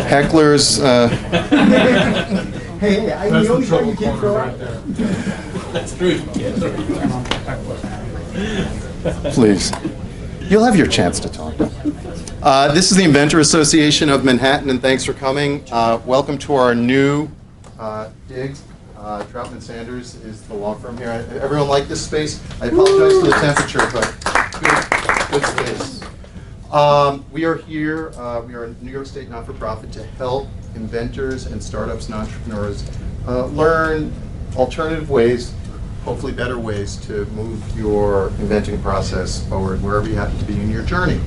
Hecklers, Hey, the only one you can't throw out. That's true. please. You'll have your chance to talk. This is the Inventor Association of Manhattan, and thanks for coming. Welcome to our new dig. Troutman Sanders is the law firm here. Everyone like this space? I apologize for the temperature, but good space. We are here, we are a New York State not-for-profit to help inventors and startups and entrepreneurs learn alternative ways, hopefully better ways, to move your inventing process forward wherever you happen to be in your journey.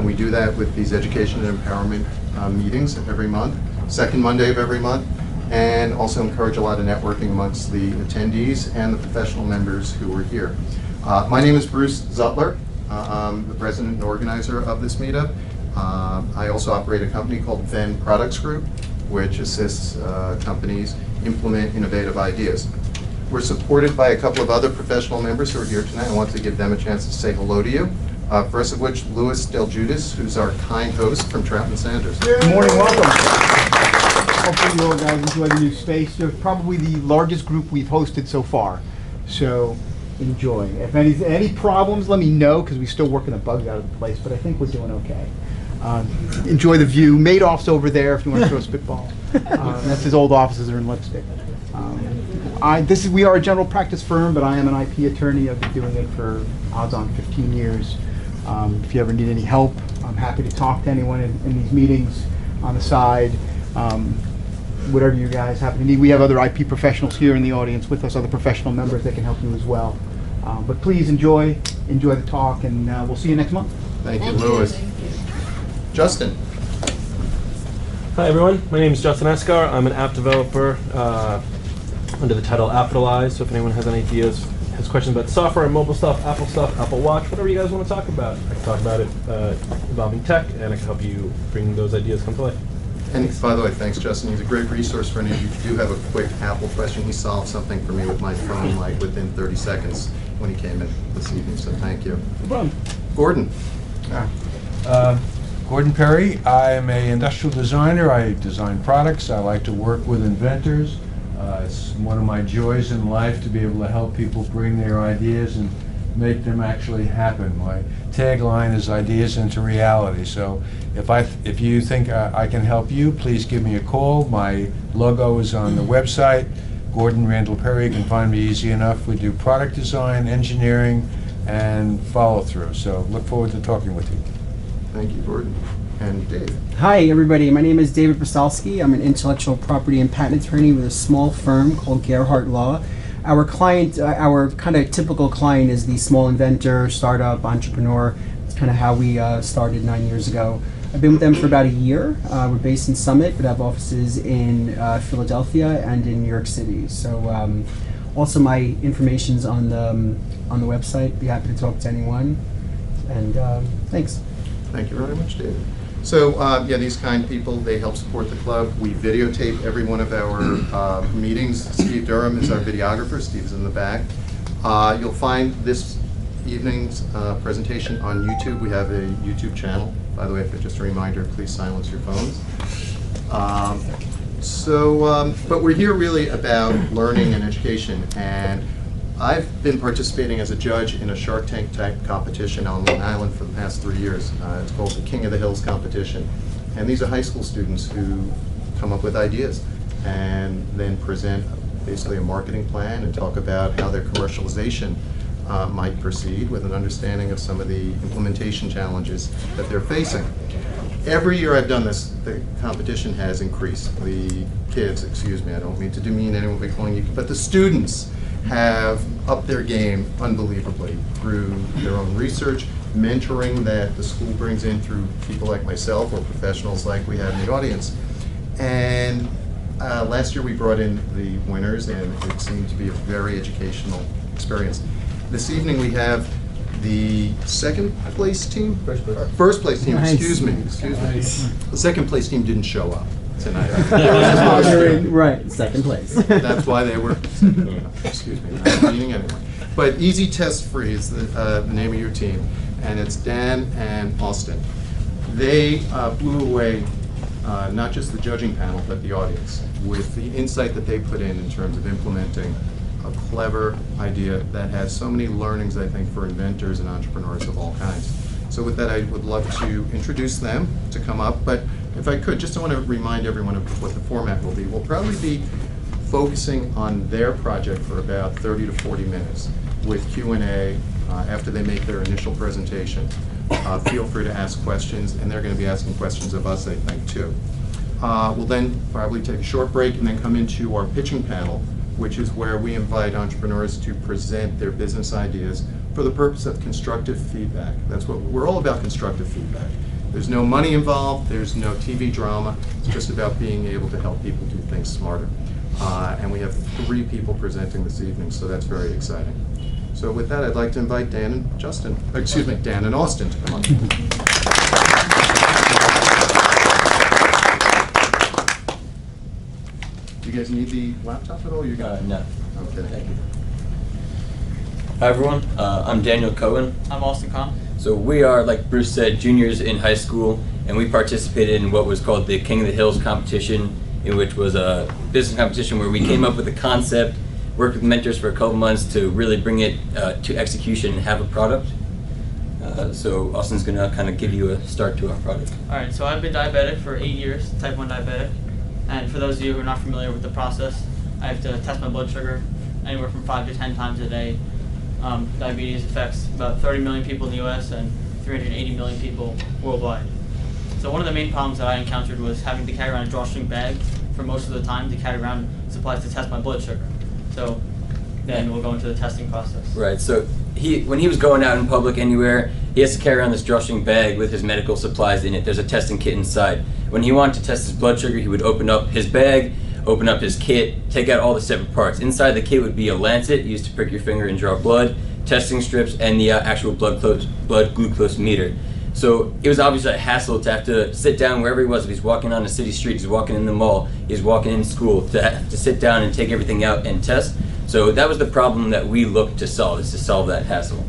We do that with these education and empowerment meetings every month, second Monday of every month, and also encourage a lot of networking amongst the attendees and the professional members who are here. My name is Bruce Zutler. I'm the president and organizer of this meetup. I also operate a company called Venn Products Group, which assists companies implement innovative ideas. We're supported by a couple of other professional members who are here tonight. I want to give them a chance to say hello to you. First of which, Louis Del Judas, who's our kind host from Troutman Sanders. Good morning, welcome. Hopefully you all guys enjoy the new space. You're probably the largest group we've hosted so far, so enjoy. If any problems, let me know, because we're still working the bugs out of the place, but I think we're doing okay. Enjoy the view. Madoff's over there if you want to throw a spitball. That's his old offices are in Lipstick. We are a general practice firm, but I am an IP attorney. I've been doing it for odds on 15 years. If you ever need any help, I'm happy to talk to anyone in these meetings on the side. Whatever you guys happen to need. We have other IP professionals here in the audience with us, other professional members that can help you as well. But please enjoy the talk, and we'll see you next month. Thank you, Louis. Justin. Hi everyone, my name is Justin Escar. I'm an app developer under the title Appitalize. So if anyone has any ideas, has questions about software, mobile stuff, Apple Watch, whatever you guys want to talk about, I can talk about it involving tech, and I can help you bring those ideas come to life. And by the way, thanks, Justin. He's a great resource for any of you who do have a quick Apple question. He solved something for me with my phone like within 30 seconds when he came in this evening, so thank you. No problem. Gordon. Gordon Perry. I'm an industrial designer. I design products. I like to work with inventors. It's one of my joys in life to be able to help people bring their ideas and make them actually happen. My tagline is ideas into reality. So if you think I can help you, please give me a call. My logo is on the website. Gordon Randall Perry. You can find me easy enough. We do product design, engineering, and follow through. So look forward to talking with you. Thank you, Gordon. And Dave. Hi, everybody. My name is David Brzelski. I'm an intellectual property and patent attorney with a small firm called Gerhardt Law. Our client, our kind of typical client is the small inventor, startup, entrepreneur. It's kind of how we started 9 years ago. I've been with them for about a year. We're based in Summit, but have offices in Philadelphia and in New York City. So also my information's on the website. Be happy to talk to anyone. And thanks. Thank you very much, David. So, yeah, these kind people, they help support the club. We videotape every one of our meetings. Steve Durham is our videographer. Steve's in the back. You'll find this evening's presentation on YouTube. We have a YouTube channel. By the way, just a reminder, please silence your phones. But we're here really about learning and education. And I've been participating as a judge in a Shark Tank type competition on Long Island for the past 3 years. It's called the King of the Hills competition. And these are high school students who come up with ideas and then present basically a marketing plan and talk about how their commercialization might proceed with an understanding of some of the implementation challenges that they're facing. Every year I've done this, the competition has increased. The kids, excuse me, I don't mean to demean anyone by calling you, but the students have upped their game unbelievably through their own research, mentoring that the school brings in through people like myself or professionals like we have in the audience. And last year we brought in the winners, and it seemed to be a very educational experience. This evening we have the second place team? First place team, Nice. excuse me. Nice. The second place team didn't show up tonight. Right, second place. That's why they were, excuse me, not meaning anyone. But Easy Test Free is the name of your team, and it's Dan and Austin. they blew away not just the judging panel, but the audience with the insight that they put in terms of implementing a clever idea that has so many learnings, I think, for inventors and entrepreneurs of all kinds. So with that, I would love to introduce them to come up, but if I could, just I want to remind everyone of what the format will be. We'll probably be focusing on their project for about 30 to 40 minutes with Q&A after they make their initial presentation. Feel free to ask questions, and they're going to be asking questions of us, I think, too. We'll then probably take a short break and then come into our pitching panel, which is where we invite entrepreneurs to present their business ideas for the purpose of constructive feedback. That's what we're all about, constructive feedback. There's no money involved, there's no TV drama, it's just about being able to help people do things smarter. And we have 3 people presenting this evening, so that's very exciting. So with that, I'd like to invite Dan and Justin, excuse me, Dan and Austin to come on. You guys need the laptop at all? You got it? No. Okay. Thank you. Hi everyone, I'm Daniel Cohen. I'm Austin Kahn. So we are, like Bruce said, juniors in high school, and we participated in what was called the King of the Hills competition, in which was a business competition where we came up with a concept, worked with mentors for a couple months to really bring it to execution and have a product. So Austin's going to kind of give you a start to our product. Alright, so I've been diabetic for 8 years, type 1 diabetic. And for those of you who are not familiar with the process, I have to test my blood sugar anywhere from 5 to 10 times a day. Diabetes affects about 30 million people in the US and 380 million people worldwide. So one of the main problems that I encountered was having to carry around a drawstring bag for most of the time to carry around supplies to test my blood sugar. So then we'll go into the testing process. Right, so when he was going out in public anywhere, he has to carry around this drawstring bag with his medical supplies in it. There's a testing kit inside. When he wanted to test his blood sugar, he would open up his bag, open up his kit, take out all the separate parts. Inside the kit would be a lancet used to prick your finger and draw blood, testing strips, and the actual blood glucose meter. So it was obviously a hassle to have to sit down wherever he was. If he's walking on a city street, he's walking in the mall, he's walking in school, to have to sit down and take everything out and test. So that was the problem that we looked to solve, is to solve that hassle.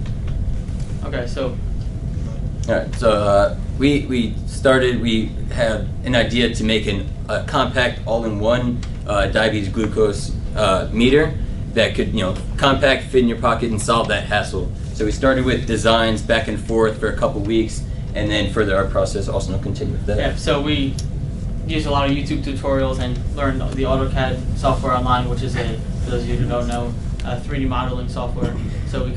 Okay, so Alright, so we had an idea to make a compact all-in-one diabetes glucose meter that could, compact, fit in your pocket and solve that hassle. So we started with designs back and forth for a couple weeks, and then further our process also will continue with that. yeah, so we used a lot of YouTube tutorials and learned the AutoCAD software online, which is for those of you who don't know, 3D modeling software. So we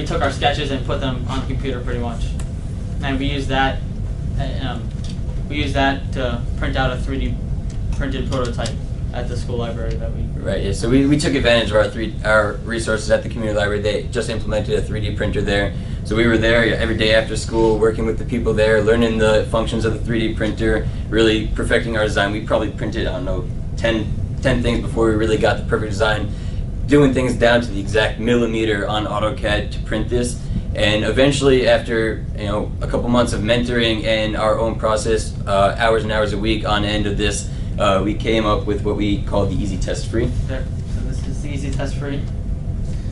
took our sketches and put them on the computer pretty much. And we used that to print out a 3D printed prototype at the school library that we. Right, yeah, so we took advantage of our resources at the community library. They just implemented a 3D printer there. So we were there every day after school, working with the people there, learning the functions of the 3D printer, really perfecting our design. We probably printed, 10 things before we really got the perfect design, doing things down to the exact millimeter on AutoCAD to print this. And eventually, after a couple months of mentoring and our own process, hours and hours a week on end of this, we came up with what we call the Easy Test Free. There. So this is the Easy Test Free.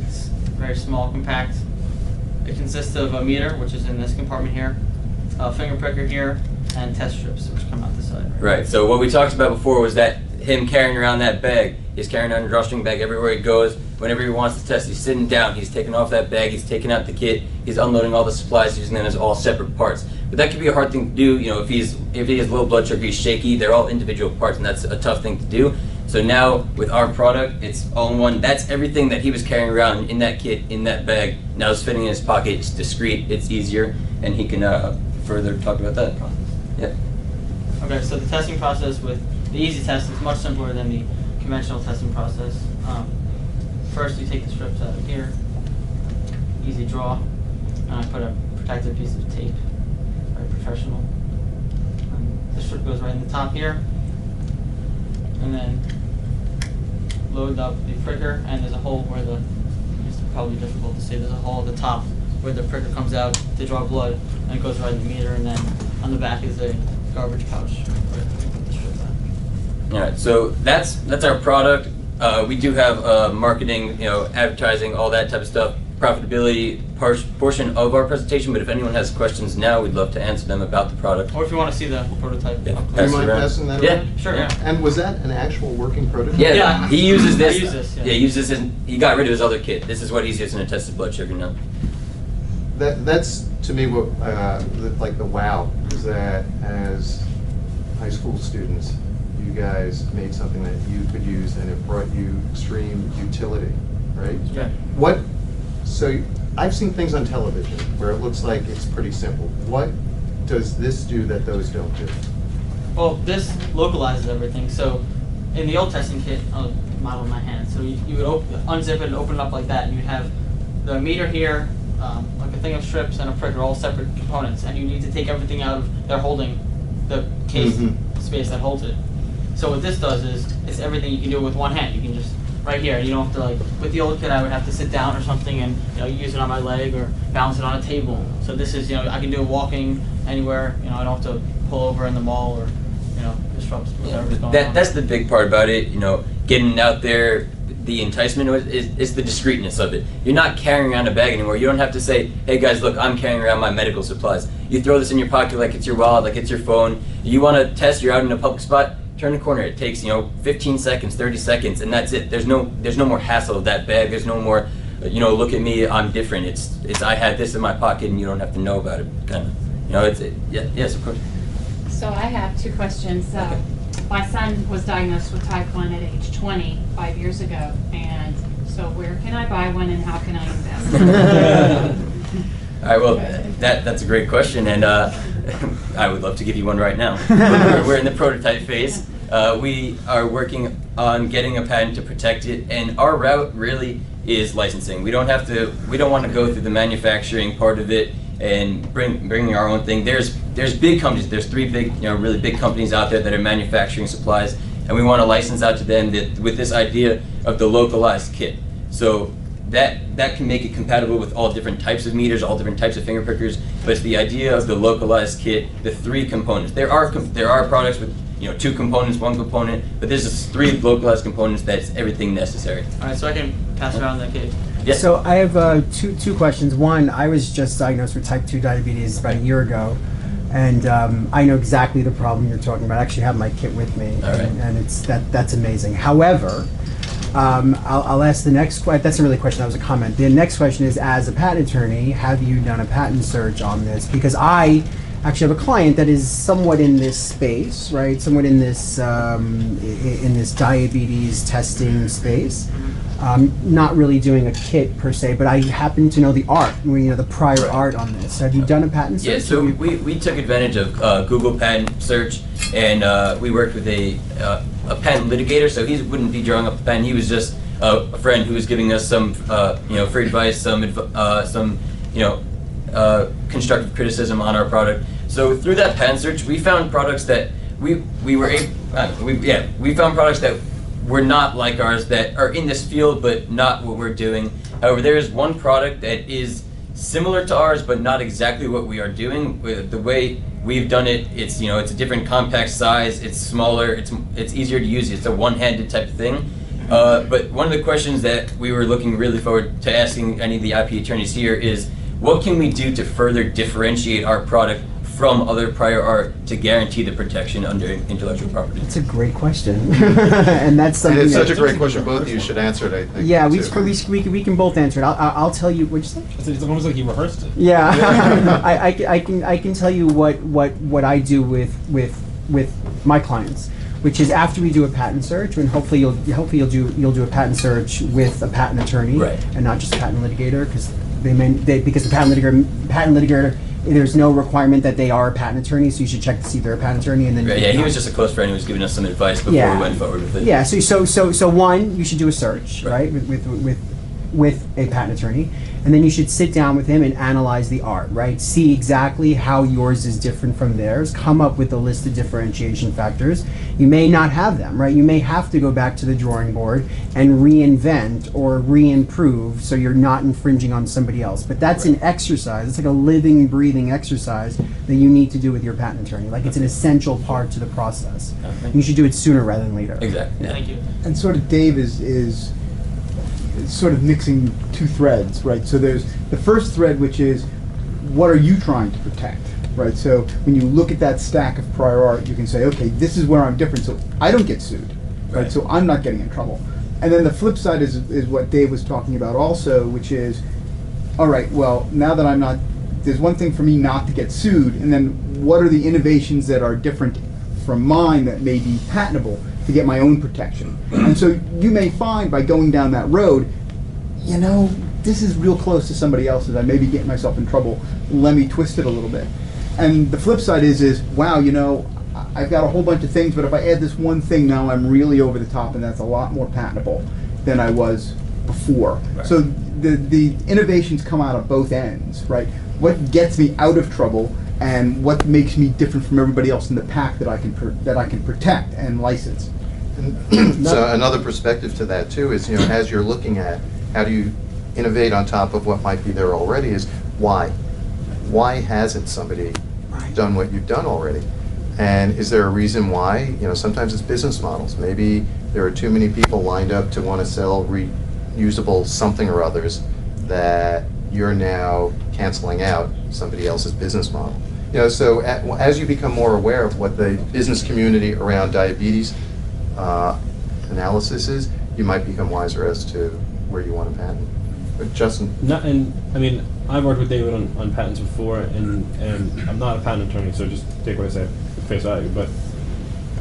It's very small, compact. It consists of a meter, which is in this compartment here, a finger pricker here, and test strips, which come out the side. Right, so what we talked about before was that him carrying around that bag. He's carrying around a drawstring bag everywhere he goes. Whenever he wants to test, he's sitting down, he's taking off that bag, he's taking out the kit, he's unloading all the supplies, using them as all separate parts. But that could be a hard thing to do, if he has low blood sugar, he's shaky, they're all individual parts, and that's a tough thing to do. So now, with our product, it's all in one. That's everything that he was carrying around in that kit, in that bag. Now it's fitting in his pocket, it's discreet, it's easier, and he can further talk about that. Yeah. Okay, so the testing process with the Easy Test is much simpler than the conventional testing process. First, you take the strips out of here, easy draw, and I put a protective piece of tape, very professional. And the strip goes right in the top here, and then load up the pricker, and there's a hole where it's probably difficult to see, there's a hole at the top where the pricker comes out to draw blood, and it goes right in the meter, and then on the back is a garbage pouch where you put the strip at. All right, so that's our product. We do have marketing, advertising, all that type of stuff profitability portion of our presentation, but if anyone has questions now, we'd love to answer them about the product. Or if you want to see the prototype. Yeah. up Do close. you mind around. passing that Yeah. around? Sure. Yeah. And was that an actual working prototype? Yeah, Yeah. he uses this. I use this, yeah. he uses his. He got rid of his other kit. This is what he's using to test his blood sugar now. That's to me what like the wow is that as high school students, you guys made something that you could use and it brought you extreme utility, right? Yeah. What? So I've seen things on television where it looks like it's pretty simple. What does this do that those don't do? Well, this localizes everything. So in the old testing kit, I'll model in my hand. So you would unzip it and open it up like that, and you'd have the meter here, like a thing of strips and a prick are all separate components, and you need to take everything out of they're holding the case space that holds it. So what this does is it's everything you can do with one hand. You can just right here. You don't have to like with the old kit. I would have to sit down or something and use it on my leg or balance it on a table. So this is I can do it walking anywhere. I don't have to pull over in the mall or disrupt whatever's going on. That's the big part about it. Getting out there. The enticement is the discreetness of it. You're not carrying around a bag anymore. You don't have to say, hey guys, look, I'm carrying around my medical supplies. You throw this in your pocket like it's your wallet, like it's your phone. You want to test, you're out in a public spot, turn the corner. It takes 15 seconds, 30 seconds, and that's it. There's no more hassle of that bag. There's no more, look at me, I'm different. It's I had this in my pocket and you don't have to know about it. Kind of, yes, of course. So I have two questions. Okay. My son was diagnosed with type 1 at age 20, 5 years ago, and so where can I buy one and how can I invest? All right, well, that's a great question, and I would love to give you one right now. We're in the prototype phase. We are working on getting a patent to protect it, and our route really is licensing. We don't want to go through the manufacturing part of it and bringing our own thing. There's big companies. There's 3 big, really big companies out there that are manufacturing supplies, and we want to license out to them with this idea of the localized kit. So that can make it compatible with all different types of meters, all different types of finger prickers. But it's the idea of the localized kit, the 3 components. There are products with 2 components, 1 component, but this is 3 localized components. That's everything necessary. All right, so I can pass around the kit. Yes. So I have two questions. One, I was just diagnosed with type 2 diabetes about a year ago, and I know exactly the problem you're talking about. I actually have my kit with me, All right. and that's amazing. However, I'll ask the next question. That's not really a question, that was a comment. The next question is, as a patent attorney, have you done a patent search on this? Because I actually have a client that is somewhat in this space, right? Somewhat in this diabetes testing space. Not really doing a kit per se, but I happen to know the art, the prior art on this. Have you done a patent search? Yeah, so we took advantage of Google patent search, and we worked with a patent litigator. So he wouldn't be drawing up the patent. He was just a friend who was giving us some free advice, some constructive criticism on our product. So through that patent search, we found products that we found products that were not like ours, that are in this field but not what we're doing. However, there is one product that is similar to ours but not exactly what we are doing. With the way we've done it, it's it's a different compact size, it's smaller, it's easier to use, it's a one-handed type of thing. But one of the questions that we were looking really forward to asking any of the IP attorneys here is, what can we do to further differentiate our product from other prior art to guarantee the protection under intellectual property? That's a great question, and that's something. And it's such a that- great question. Both of you should answer it, I think. Yeah, too. we can both answer it. I'll tell you. What'd you say? It's almost like he rehearsed it. Yeah, I can tell you what I do with my clients, which is after we do a patent search, and hopefully you'll do a patent search with a patent attorney, Right. and not just a patent litigator, because because the patent litigator, there's no requirement that they are a patent attorney, so you should check to see if they're a patent attorney, and then Right, yeah, he was just a close friend who was giving us some advice before Yeah. we went forward with it. Yeah, so one, you should do a search, right, with a patent attorney, and then you should sit down with him and analyze the art, right? See exactly how yours is different from theirs, come up with a list of differentiation factors. You may not have them, right? You may have to go back to the drawing board and reinvent or re-improve so you're not infringing on somebody else. But that's an exercise, it's like a living, breathing exercise that you need to do with your patent attorney. Like, it's an essential part to the process. Okay. You should do it sooner rather than later. Exactly. Yeah. Thank you. And sort of Dave is sort of mixing two threads, right? So there's the first thread, which is what are you trying to protect, right? So when you look at that stack of prior art, you can say, okay, this is where I'm different, so I don't get sued, right? So I'm not getting in trouble. And then the flip side is what Dave was talking about also, which is, all right, well, now that I'm not, there's one thing for me not to get sued, and then what are the innovations that are different from mine that may be patentable to get my own protection? And so you may find by going down that road, you know, this is real close to somebody else's. I may be getting myself in trouble. Let me twist it a little bit. And the flip side is wow, you know, I've got a whole bunch of things, but if I add this one thing now, I'm really over the top, and that's a lot more patentable than I was before. Right. So the innovations come out of both ends, right? What gets me out of trouble, and what makes me different from everybody else in the pack that I can protect and license. So another perspective to that too is, you know, as you're looking at how do you innovate on top of what might be there already, is why? Why hasn't somebody done what you've done already? And is there a reason why? You know, sometimes it's business models. Maybe there are too many people lined up to want to sell reusable something or others that you're now canceling out somebody else's business model. You know, so as you become more aware of what the business community around diabetes analysis is, you might become wiser as to where you want to patent. But Justin? And I mean, I've worked with David on patents before, and I'm not a patent attorney, so just take what I say at face value. But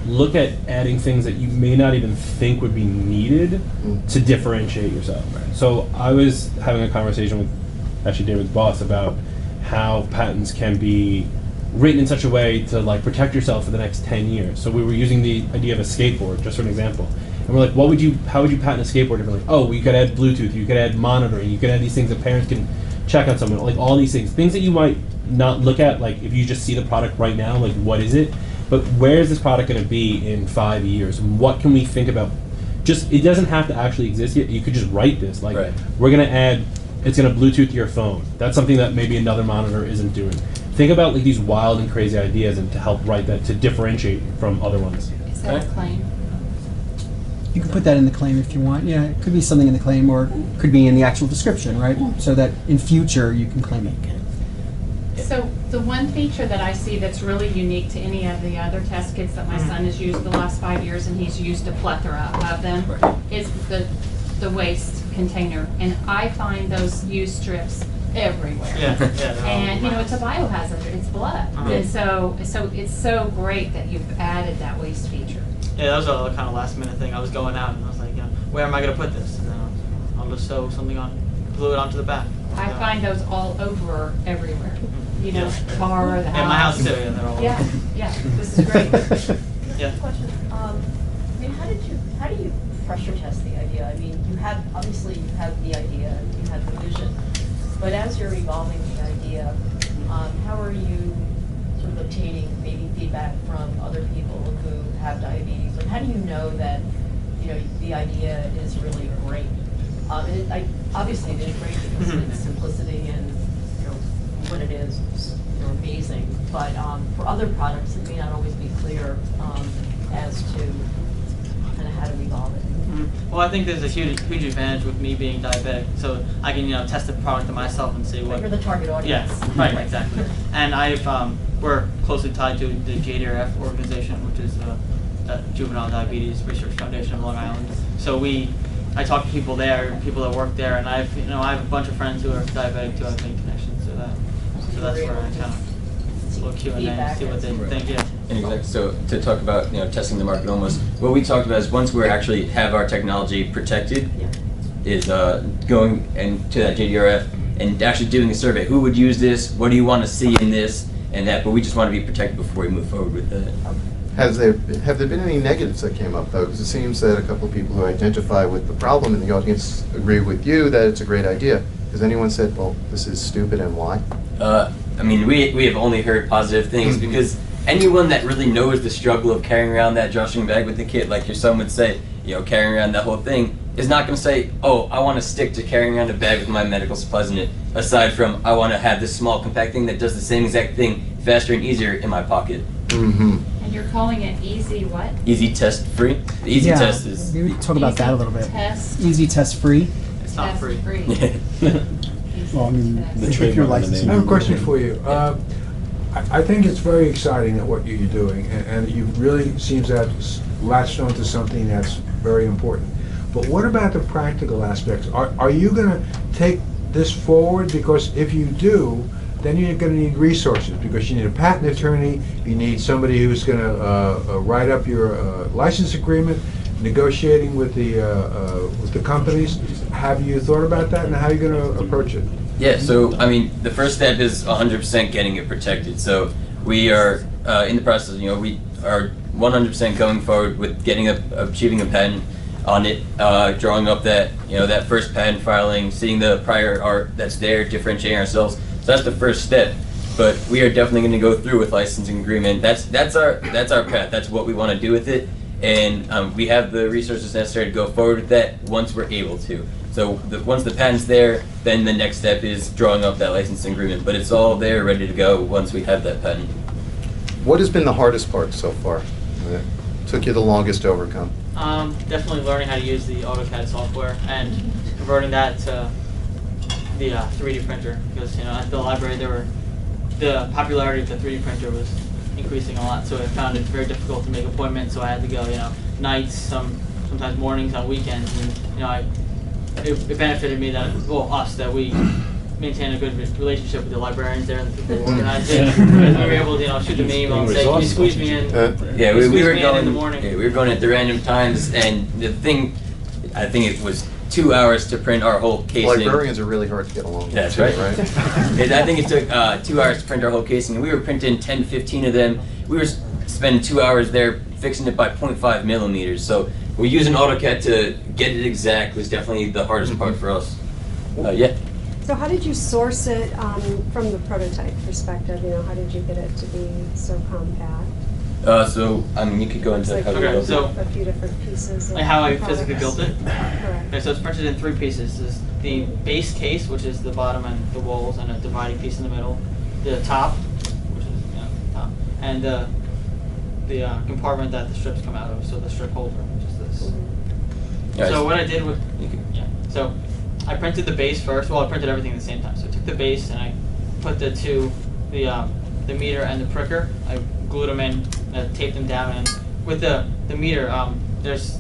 look at adding things that you may not even think would be needed to differentiate yourself. So I was having a conversation with actually David's boss about how patents can be written in such a way to like protect yourself for the next 10 years. So we were using the idea of a skateboard, just for an example. And we're like, how would you patent a skateboard differently? Oh, well, you could add Bluetooth, you could add monitoring, you could add these things that parents can check on someone, like all these things that you might not look at, like if you just see the product right now, like what is it? But where is this product going to be in 5 years? What can we think about? Just, it doesn't have to actually exist yet. You could just write this, like we're going to add, it's going to Bluetooth your phone. That's something that maybe another monitor isn't doing. Think about like these wild and crazy ideas and to help write that, to differentiate from other ones. Is that a claim? You can put that in the claim if you want. Yeah, it could be something in the claim, or it could be in the actual description, right? So that in future you can claim it. So the one feature that I see that's really unique to any of the other test kits that my son has used the last 5 years, and he's used a plethora of them, is the waste container. And I find those used strips everywhere. And you know, it's a biohazard, it's blood. And so it's so great that you've added that waste feature. Yeah, that was a kind of last minute thing. I was going out and I was like, where am I going to put this? And then I'll just sew something on, glue it onto the back. I find those all over everywhere. You know, car, the house. In my house too, yeah, they're all Yeah, yeah, this is great. Yeah. Question. I mean, how do you pressure test the idea? I mean, obviously you have the idea, you have the vision, but as you're evolving the idea, how are you sort of obtaining maybe feedback from other people who have diabetes? Like, how do you know that, you know, the idea is really great? Obviously it is great because it's simplicity and, you know, what it is, you know, amazing. But for other products, it may not always be clear as to kind of how to evolve it. Well, I think there's a huge advantage with me being diabetic, so I can, you know, test the product on myself and see what. But you're the target audience. Yeah, right, exactly. And we're closely tied to the JDRF organization, which is the Juvenile Diabetes Research Foundation of Long Island. So I talk to people there, people that work there, and I have a bunch of friends who are diabetic too. I've made connections to that. So that's where I kind of little Q&A and see what they think. Yeah. And exactly. So to talk about, you know, testing the market almost, what we talked about is once we actually have our technology protected, is going and to that JDRF and actually doing a survey. Who would use this? What do you want to see in this and that? But we just want to be protected before we move forward with it. Have there been any negatives that came up though? Because it seems that a couple of people who identify with the problem in the audience agree with you that it's a great idea. Has anyone said, well, this is stupid and why? I mean, we have only heard positive things because anyone that really knows the struggle of carrying around that drawstring bag with the kit, like your son would say, you know, carrying around that whole thing, is not going to say, oh, I want to stick to carrying around a bag with my medical supplies in it, aside from I want to have this small compact thing that does the same exact thing faster and easier in my pocket. And you're calling it easy what? Easy test free. The easy test is... Maybe talk about that a little bit. Test. Easy test free. It's not free. Well, I mean, The if trademark you're and the licensing. name. I have a question for you. I think it's very exciting at what you're doing, and you really seems to have latched onto something that's very important. But what about the practical aspects? Are you going to take this forward? Because if you do, then you're going to need resources, because you need a patent attorney, you need somebody who's going to write up your license agreement, negotiating with the companies. Have you thought about that, and how are you going to approach it? Yeah, so I mean, the first step is 100% getting it protected. So we are in the process. We are 100% going forward with achieving a patent on it, drawing up that first patent filing, seeing the prior art that's there, differentiating ourselves. So that's the first step. But we are definitely going to go through with licensing agreement. That's our path. That's what we want to do with it, and we have the resources necessary to go forward with that once we're able to. So once the patent's there, then the next step is drawing up that licensing agreement. But it's all there, ready to go once we have that patent. What has been the hardest part so far? That took you the longest to overcome? Definitely learning how to use the AutoCAD software and converting that to the 3D printer, because at the library the popularity of the 3D printer was increasing a lot, so I found it very difficult to make appointments. So I had to go nights, sometimes mornings, on weekends, and it benefited me that we maintain a good relationship with the librarians there and the people who organize it. And we were able to shoot them an email and say, "Can you squeeze me in?" Yeah, we were in going the morning. Yeah, we were going at the random times, and the thing, I think it was 2 hours to print our whole casing. Librarians are really hard to get along with. That's too, right. right? I think it took 2 hours to print our whole casing, and we were printing 10, 15 of them. We were spending 2 hours there fixing it by 0.5 millimeters. So we're using AutoCAD to get it exact was definitely the hardest part for us. Yeah. So how did you source it from the prototype perspective? How did you get it to be so compact? So you could go into Like how we Okay, built so- it. a few different pieces. Like how I of physically products. built it. Correct. Okay, so it's printed in 3 pieces. There's the base case, which is the bottom and the walls, and a dividing piece in the middle. The top, which is top, and the compartment that the strips come out of. So the strip holder, which is this. Yeah, So what I did with you could- so I printed the base first. Well, I printed everything at the same time. So I took the base and I put the meter and the pricker. I glued them in, taped them down, and with the meter, there's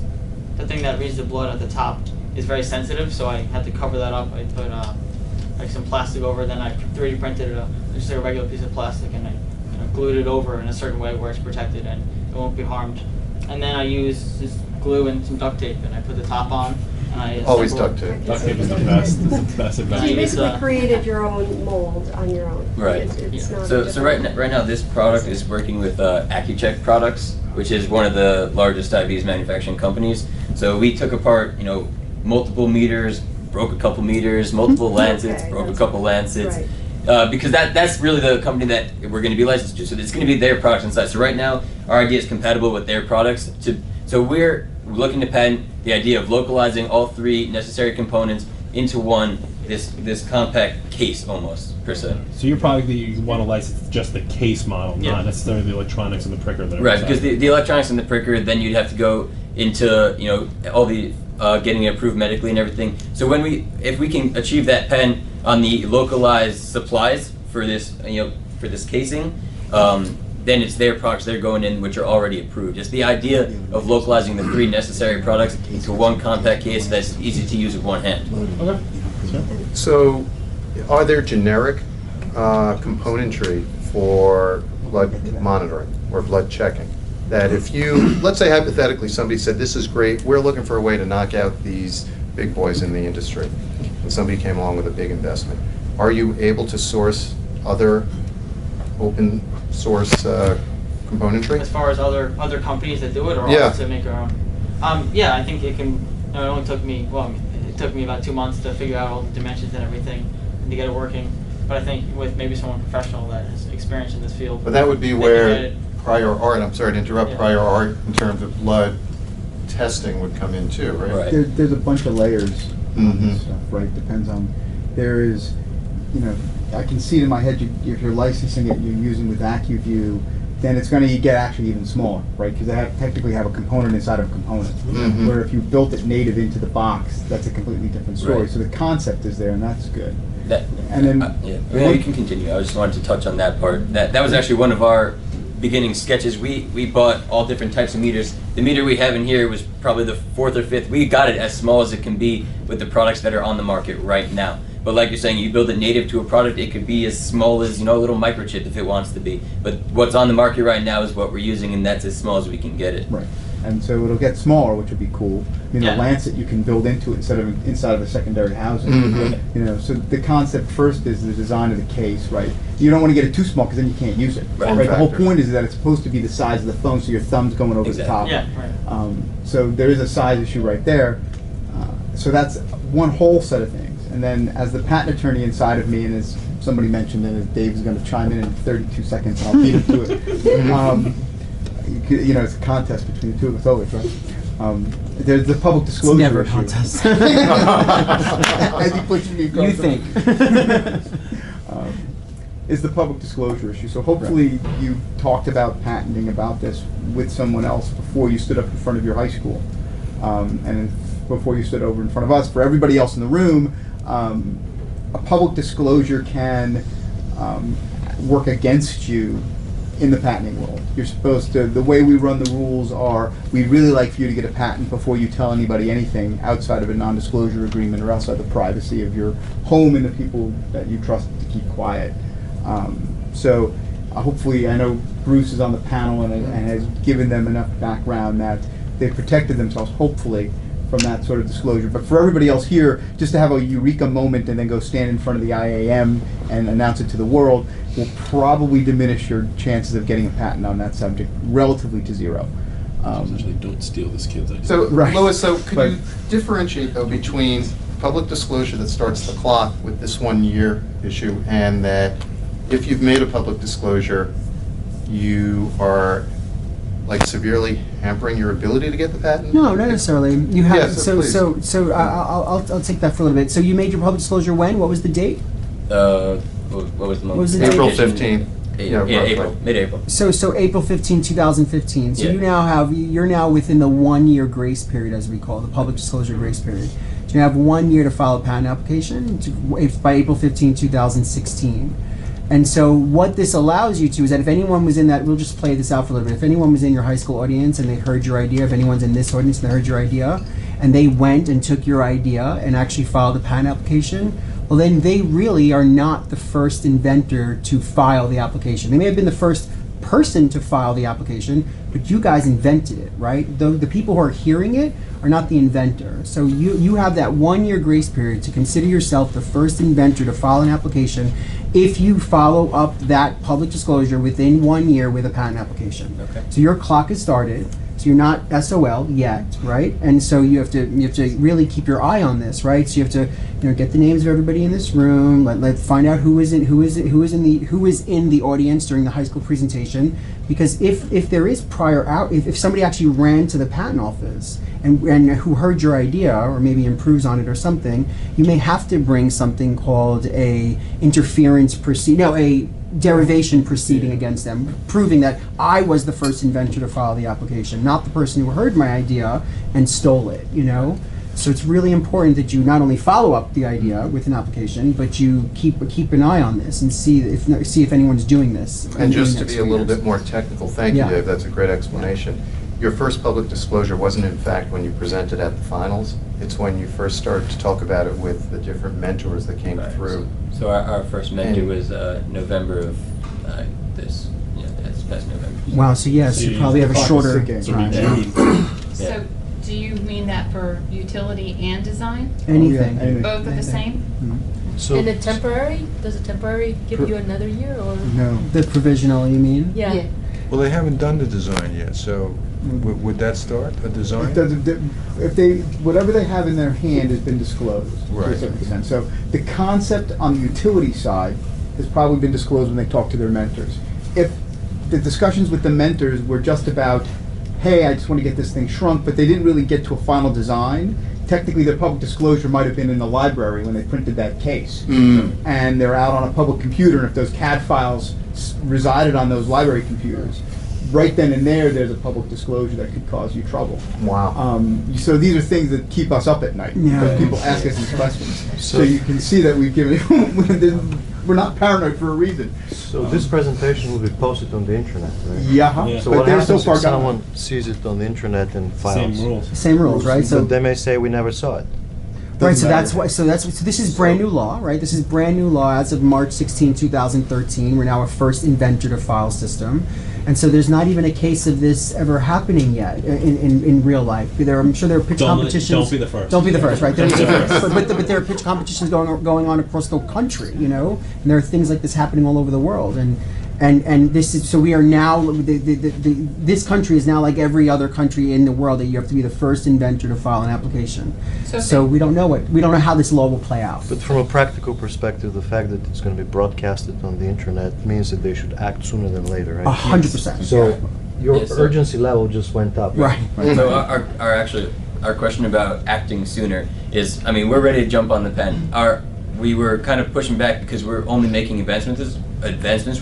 the thing that reads the blood at the top is very sensitive, so I had to cover that up. I put like some plastic over it, then I 3D printed just like a regular piece of plastic, and I glued it over in a certain way where it's protected and it won't be harmed. And then I used just glue and some duct tape, and I put the top on. And I Always assembled- duct tape. Duct tape is the best. It's the best So advice. you It's, basically created your own mold on your own. Right. It's not a So different- right now this product is working with AccuCheck Products, which is one of the largest diabetes manufacturing companies. So we took apart multiple meters, broke a couple meters, multiple lancets, Okay, broke a that's couple lancets. Right. Because that's really the company that we're going to be licensed to. So it's going to be their products inside. So right now our idea is compatible with their products. So we're looking to patent the idea of localizing all 3 necessary components into one, this compact case almost, per se. So your product that you want to license is just the case model, Yeah. not necessarily the electronics and the pricker that are Right, inside. because the electronics and the pricker, then you'd have to go into all the getting it approved medically and everything. So if we can achieve that patent on the localized supplies for this for this casing, then it's their products they're going in which are already approved. Just the idea of localizing the 3 necessary products into one compact case that's easy to use with one hand. Okay. Sure. So, are there generic componentry for blood monitoring or blood checking? That if let's say hypothetically somebody said, this is great, we're looking for a way to knock out these big boys in the industry, and somebody came along with a big investment, are you able to source other open source componentry? As far as other companies that do it, or Yeah. us to make our own. Yeah, I think it can. It only took me it took me about 2 months to figure out all the dimensions and everything and to get it working. But I think with maybe someone professional that has experience in this field. But that would be they can where get it. prior art, I'm sorry to interrupt, Yeah. prior art in terms of blood testing would come in too, right? Right. There's a bunch of layers on Mhm. this stuff, right? Depends on, there is, I can see it in my head, if you're licensing it, you're using with AccuView then it's going to get actually even smaller, right? Because they technically have a component inside of a component. Mhm. Where if you built it native into the box, that's a completely different story. Right. So the concept is there, and that's good. That, And then- yeah, you can continue. I just wanted to touch on that part. That was actually one of our beginning sketches. We bought all different types of meters. The meter we have in here was probably the 4th or 5th. We got it as small as it can be with the products that are on the market right now. But like you're saying, you build it native to a product, it could be as small as, a little microchip if it wants to be. But what's on the market right now is what we're using, and that's as small as we can get it. Right. And so it'll get smaller, which would be cool. I mean, Yeah. the Lancet you can build into it instead of inside of a secondary housing. Mhm. So the concept first is the design of the case, right? You don't want to get it too small because then you can't use it. Right. The whole Factor. point is that it's supposed to be the size of the phone, so your thumb's going over Exactly. the top. Yeah, right. So there is a size issue right there. So that's one whole set of things. And then as the patent attorney inside of me, and as somebody mentioned, and as Dave's going to chime in 32 seconds, and I'll beat him to it. It's a contest between the two of us always, right? There's the public It's disclosure never a issue. contest. As he pushes me across You the- think. Is the public disclosure issue. So hopefully you talked about patenting about this with someone else before you stood up in front of your high school. And before you stood over in front of us. For everybody else in the room, a public disclosure can work against you in the patenting world. You're supposed to, the way we run the rules are, we'd really like for you to get a patent before you tell anybody anything outside of a non-disclosure agreement or outside the privacy of your home and the people that you trust to keep quiet. So hopefully, I know Bruce is on the panel and has given them enough background that they've protected themselves, hopefully, from that sort of disclosure. But for everybody else here, just to have a eureka moment and then go stand in front of the IAM and announce it to the world will probably diminish your chances of getting a patent on that subject relatively to zero. Essentially, don't steal this kid's idea. So, Right. Lois, so could But- you differentiate, though, between public disclosure that starts the clock with this 1 year issue and that if you've made a public disclosure, you are severely hampering your ability to get the patent? No, not necessarily. You have Yeah, so please. I'll take that for a little bit. So you made your public disclosure when? What was the date? What was the month? What was the April date? 15th. Yeah, roughly. April, mid-April. So April 15, 2015. So Yeah. you're now within the 1 year grace period, as we call it, the public disclosure grace period. So you have 1 year to file a patent application by April 15, 2016. And so what this allows you to is that if anyone was in that, we'll just play this out for a little bit. If anyone was in your high school audience and they heard your idea, if anyone's in this audience and they heard your idea, and they went and took your idea and actually filed a patent application, well then they really are not the first inventor to file the application. They may have been the first person to file the application, but you guys invented it, right? The people who are hearing it are not the inventor. So you have that 1 year grace period to consider yourself the first inventor to file an application if you follow up that public disclosure within 1 year with a patent application. Okay. So your clock has started. So you're not SOL yet, right? And so you have to really keep your eye on this, right? So you have to get the names of everybody in this room. Let find out who is in the audience during the high school presentation. Because if there is if somebody actually ran to the patent office and who heard your idea or maybe improves on it or something, you may have to bring something called a derivation proceeding against them, proving that I was the first inventor to file the application, not the person who heard my idea and stole it, So it's really important that you not only follow up the idea with an application, but you keep an eye on this and see if anyone's doing this. And just to be a little bit more technical, thank you, Yeah. Dave, that's a great explanation. Your first public disclosure wasn't in fact when you presented at the finals, it's when you first started to talk about it with the different mentors that came Right. through. So our first mentor And- was November of this past November. Wow, so yes, you probably have a Clock is shorter ticking. time. Yeah. So, do you mean that for utility and design? Anything. Oh, yeah, anything. Both are the same? So, And the temporary, does a temporary give you another year or? No. The provisional, you mean? Yeah. Well, they haven't done the design yet, so would that start, a design? It doesn't, if they, whatever they have in their hand has been disclosed to a Right. certain extent. So the concept on the utility side has probably been disclosed when they talk to their mentors. If the discussions with the mentors were just about, hey, I just want to get this thing shrunk, but they didn't really get to a final design, technically their public disclosure might have been in the library when they printed that case. And they're out on a public computer, and if those CAD files resided on those library computers, right then and there's a public disclosure that could cause you trouble. Wow. So these are things that keep us up at night, Yeah. because people ask us these questions. So you can see that we've given, we're not paranoid for a reason. So this presentation will be posted on the internet, right? Yeah, So but what they're so happens far if gone. someone sees it on the internet and files? Same rules. Same rules, right? So So they may say we never saw it. right, so Doesn't that's matter. why. So this is brand new law, right? This is brand new law as of March 16, 2013. We're now a first inventor to file system, and so there's not even a case of this ever happening yet in real life. I'm sure there are pitch competitions. Don't be the first. Don't be the first, right? Don't be the first. But there are pitch competitions going on across the country, you know, and there are things like this happening all over the world, and this is, so we are now, this country is now like every other country in the world, that you have to be the first inventor to file an application. So we don't know how this law will play out. But from a practical perspective, the fact that it's going to be broadcasted on the internet means that they should act sooner than later, right? 100%. So your Yes, sir. urgency level just went up. Right. So our question about acting sooner is, I mean, we're ready to jump on the pen. We were kind of pushing back because we're only making advancements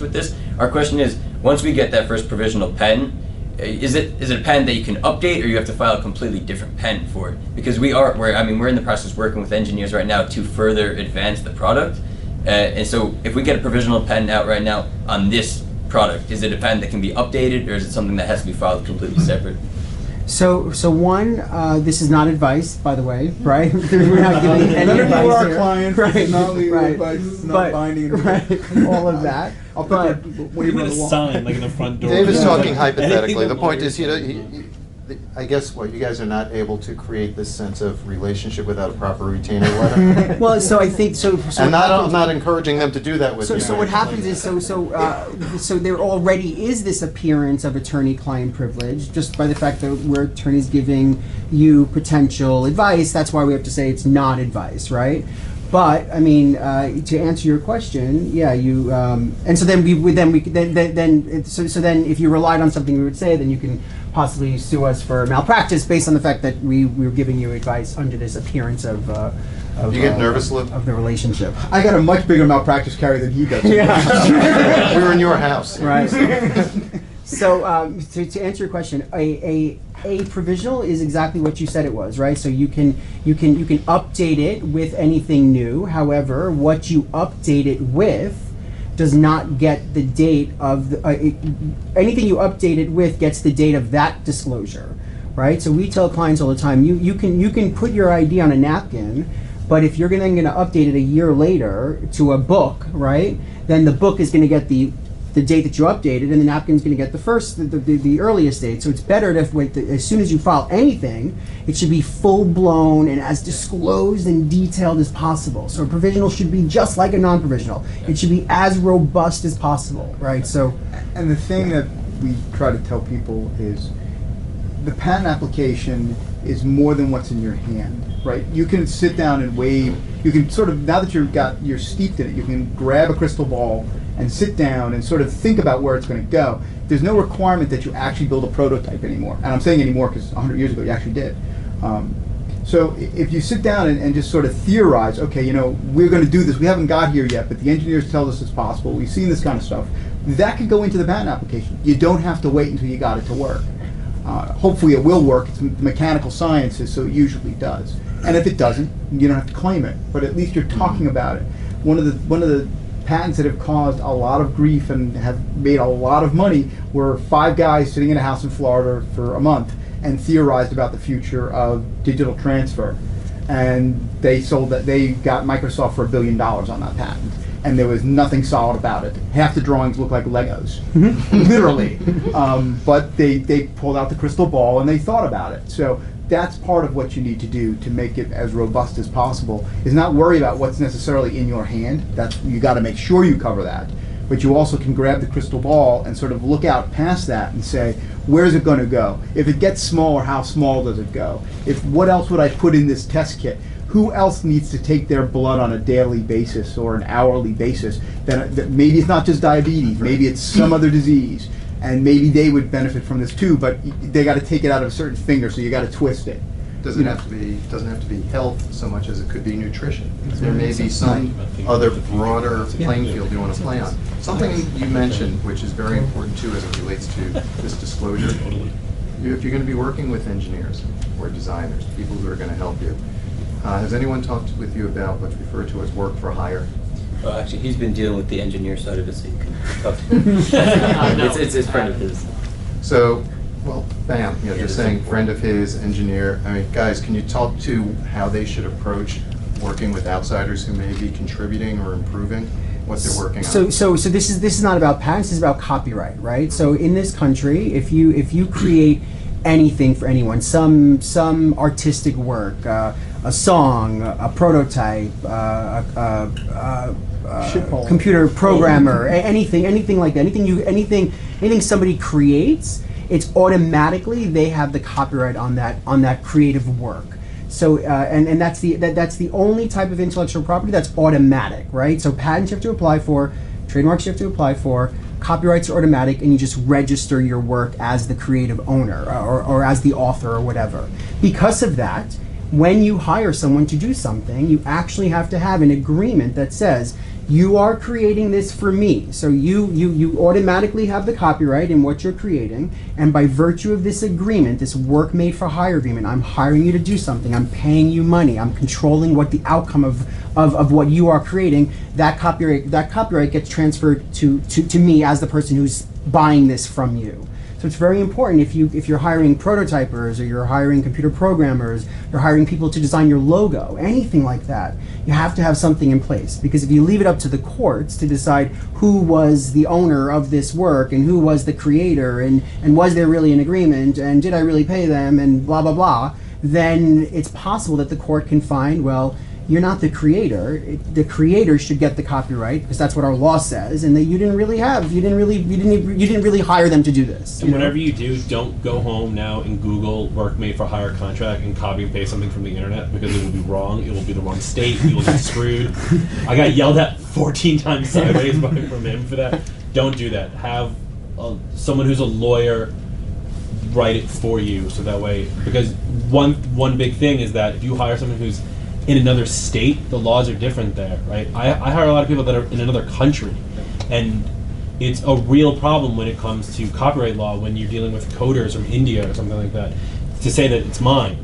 with this. Our question is, once we get that first provisional pen, is it a pen that you can update, or you have to file a completely different pen for it? Because we're in the process of working with engineers right now to further advance the product. And so if we get a provisional pen out right now on this product, is it a pen that can be updated, or is it something that has to be filed completely separate? So one, this is not advice, by the way, right? We're not giving any None of you advice are here. clients, right? it's not legal right. advice, it's not But- binding. right? All of that. I'll put But- the You're waiver on gonna the wall. sign like in the front door. Dave is Yeah. talking Anything hypothetically. The the point lawyers is, say. I guess what, you guys are not able to create this sense of relationship without a proper retainer letter? Well, so I think so. And I'm not encouraging them to do that with you. So what happens is, so there already is this appearance of attorney-client privilege, just by the fact that we're attorneys giving you potential advice. That's why we have to say it's not advice, right? But I mean, to answer your question, yeah, you and so then then if you relied on something we would say, then you can possibly sue us for malpractice based on the fact that we were giving you advice under this appearance of. You get nervous, Lou? Of the relationship. I got a much bigger malpractice carry than he does. Yeah. We were in your house. Right. So to answer your question, a provisional is exactly what you said it was, right? So you can update it with anything new. However, what you update it with does not get the date of the, anything you update it with gets the date of that disclosure, right? So we tell clients all the time, you can put your ID on a napkin, but if you're then going to update it a year later to a book, right? Then the book is going to get the date that you updated, and the napkin's going to get the earliest date. So it's better to wait. As soon as you file anything, it should be full blown and as disclosed and detailed as possible. So a provisional should be just like a non-provisional. It should be as robust as possible, right? So, And the thing that we try to tell people is the patent application is more than what's in your hand, right? You can sit down and wave. You can sort of, now that you're steeped in it, you can grab a crystal ball and sit down and sort of think about where it's going to go. There's no requirement that you actually build a prototype anymore. And I'm saying anymore because 100 years ago you actually did. So if you sit down and just sort of theorize, okay, you know, we're going to do this. We haven't got here yet, but the engineers tell us it's possible. We've seen this kind of stuff. That could go into the patent application. You don't have to wait until you got it to work. Hopefully it will work. It's mechanical sciences, so it usually does. And if it doesn't, you don't have to claim it. But at least you're talking about it. One of the patents that have caused a lot of grief and have made a lot of money were 5 guys sitting in a house in Florida for a month and theorized about the future of digital transfer. And they got Microsoft for $1 billion on that patent. And there was nothing solid about it. Half the drawings look like Legos, literally. But they pulled out the crystal ball and they thought about it. So that's part of what you need to do to make it as robust as possible, is not worry about what's necessarily in your hand. You got to make sure you cover that. But you also can grab the crystal ball and sort of look out past that and say, where's it going to go? If it gets smaller, how small does it go? What else would I put in this test kit? Who else needs to take their blood on a daily basis or an hourly basis? That maybe it's not just diabetes, maybe it's some other disease, and maybe they would benefit from this too, but they got to take it out of a certain finger, so you got to twist it. doesn't have to be health so much as it could be nutrition. There may be some other broader playing field you want to play on. Something you mentioned, which is very important too as it relates to this disclosure. If you're going to be working with engineers or designers, people who are going to help you, has anyone talked with you about what's referred to as work for hire? Well, actually, he's been dealing with the engineer side of it, so you can talk to him. It's a friend of his. So, well, bam, just saying friend of his, engineer. I mean, guys, can you talk to how they should approach working with outsiders who may be contributing or improving what they're working on? So this is not about patents. This is about copyright, right? So in this country, if you create anything for anyone, some artistic work, a song, a prototype, computer programmer, anything like that, anything somebody creates, it's automatically they have the copyright on that creative work. So and that's the only type of intellectual property that's automatic, right? So patents you have to apply for, trademarks you have to apply for, copyrights are automatic, and you just register your work as the creative owner or as the author or whatever. Because of that, when you hire someone to do something, you actually have to have an agreement that says, you are creating this for me. So you automatically have the copyright in what you're creating, and by virtue of this agreement, this work made for hire agreement, I'm hiring you to do something, I'm paying you money, I'm controlling what the outcome of what you are creating, that copyright gets transferred to me as the person who's buying this from you. So it's very important if you're hiring prototypers or you're hiring computer programmers, you're hiring people to design your logo, anything like that, you have to have something in place. Because if you leave it up to the courts to decide who was the owner of this work and who was the creator and was there really an agreement and did I really pay them and blah blah blah, then it's possible that the court can find, well, you're not the creator. The creator should get the copyright because that's what our law says, and that you didn't really hire them to do this. And whatever you do, don't go home now and Google work made for hire contract and copy and paste something from the internet because it will be wrong. It will be the wrong state. You will get screwed. I got yelled at 14 times sideways from him for that. Don't do that. Have someone who's a lawyer write it for you, so that way, because one big thing is that if you hire someone who's in another state, the laws are different there, right? I hire a lot of people that are in another country, and it's a real problem when it comes to copyright law when you're dealing with coders from India or something like that, to say that it's mine.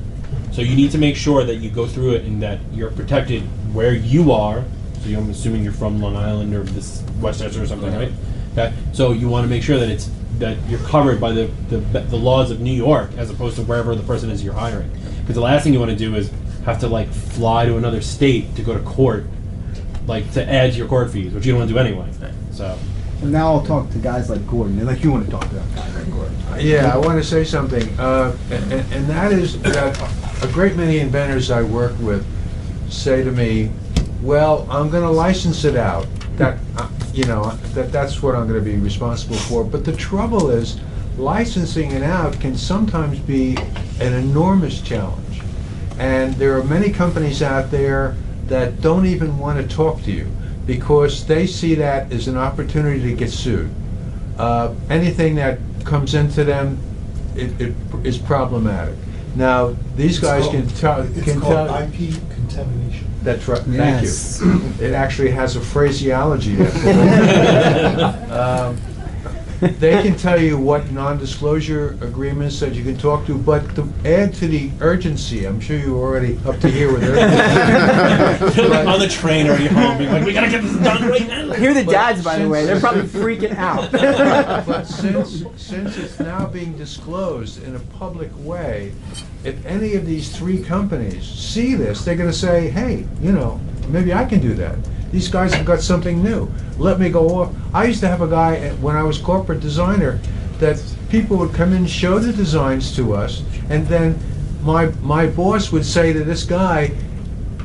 So you need to make sure that you go through it and that you're protected where you are. So I'm assuming you're from Long Island or this Westchester or something, right? Okay. So you want to make sure that that you're covered by the laws of New York as opposed to wherever the person is you're hiring. Because the last thing you want to do is have to like fly to another state to go to court, like to add to your court fees, which you don't want to do anyway. So. And now I'll talk to guys like Gordon, like you want to talk to that guy like Gordon. Yeah, I want to say something, and that is that a great many inventors I work with say to me, well, I'm going to license it out. That that's what I'm going to be responsible for. But the trouble is, licensing it out can sometimes be an enormous challenge. And there are many companies out there that don't even want to talk to you because they see that as an opportunity to get sued. Anything that comes into them, it is problematic. Now, these guys can tell. It's called IP contamination. That's right. Yes. Thank you. It actually has a phraseology there. They can tell you what non-disclosure agreements that you can talk to, but to add to the urgency, I'm sure you're already up to here with urgency. On the train or you're home, being like, we gotta get this done right now. Here are the dads, by the way. They're probably freaking out. But since it's now being disclosed in a public way, if any of these three companies see this, they're going to say, hey, maybe I can do that. These guys have got something new. Let me go off. I used to have a guy, when I was corporate designer, that people would come in, show the designs to us, and then my boss would say to this guy,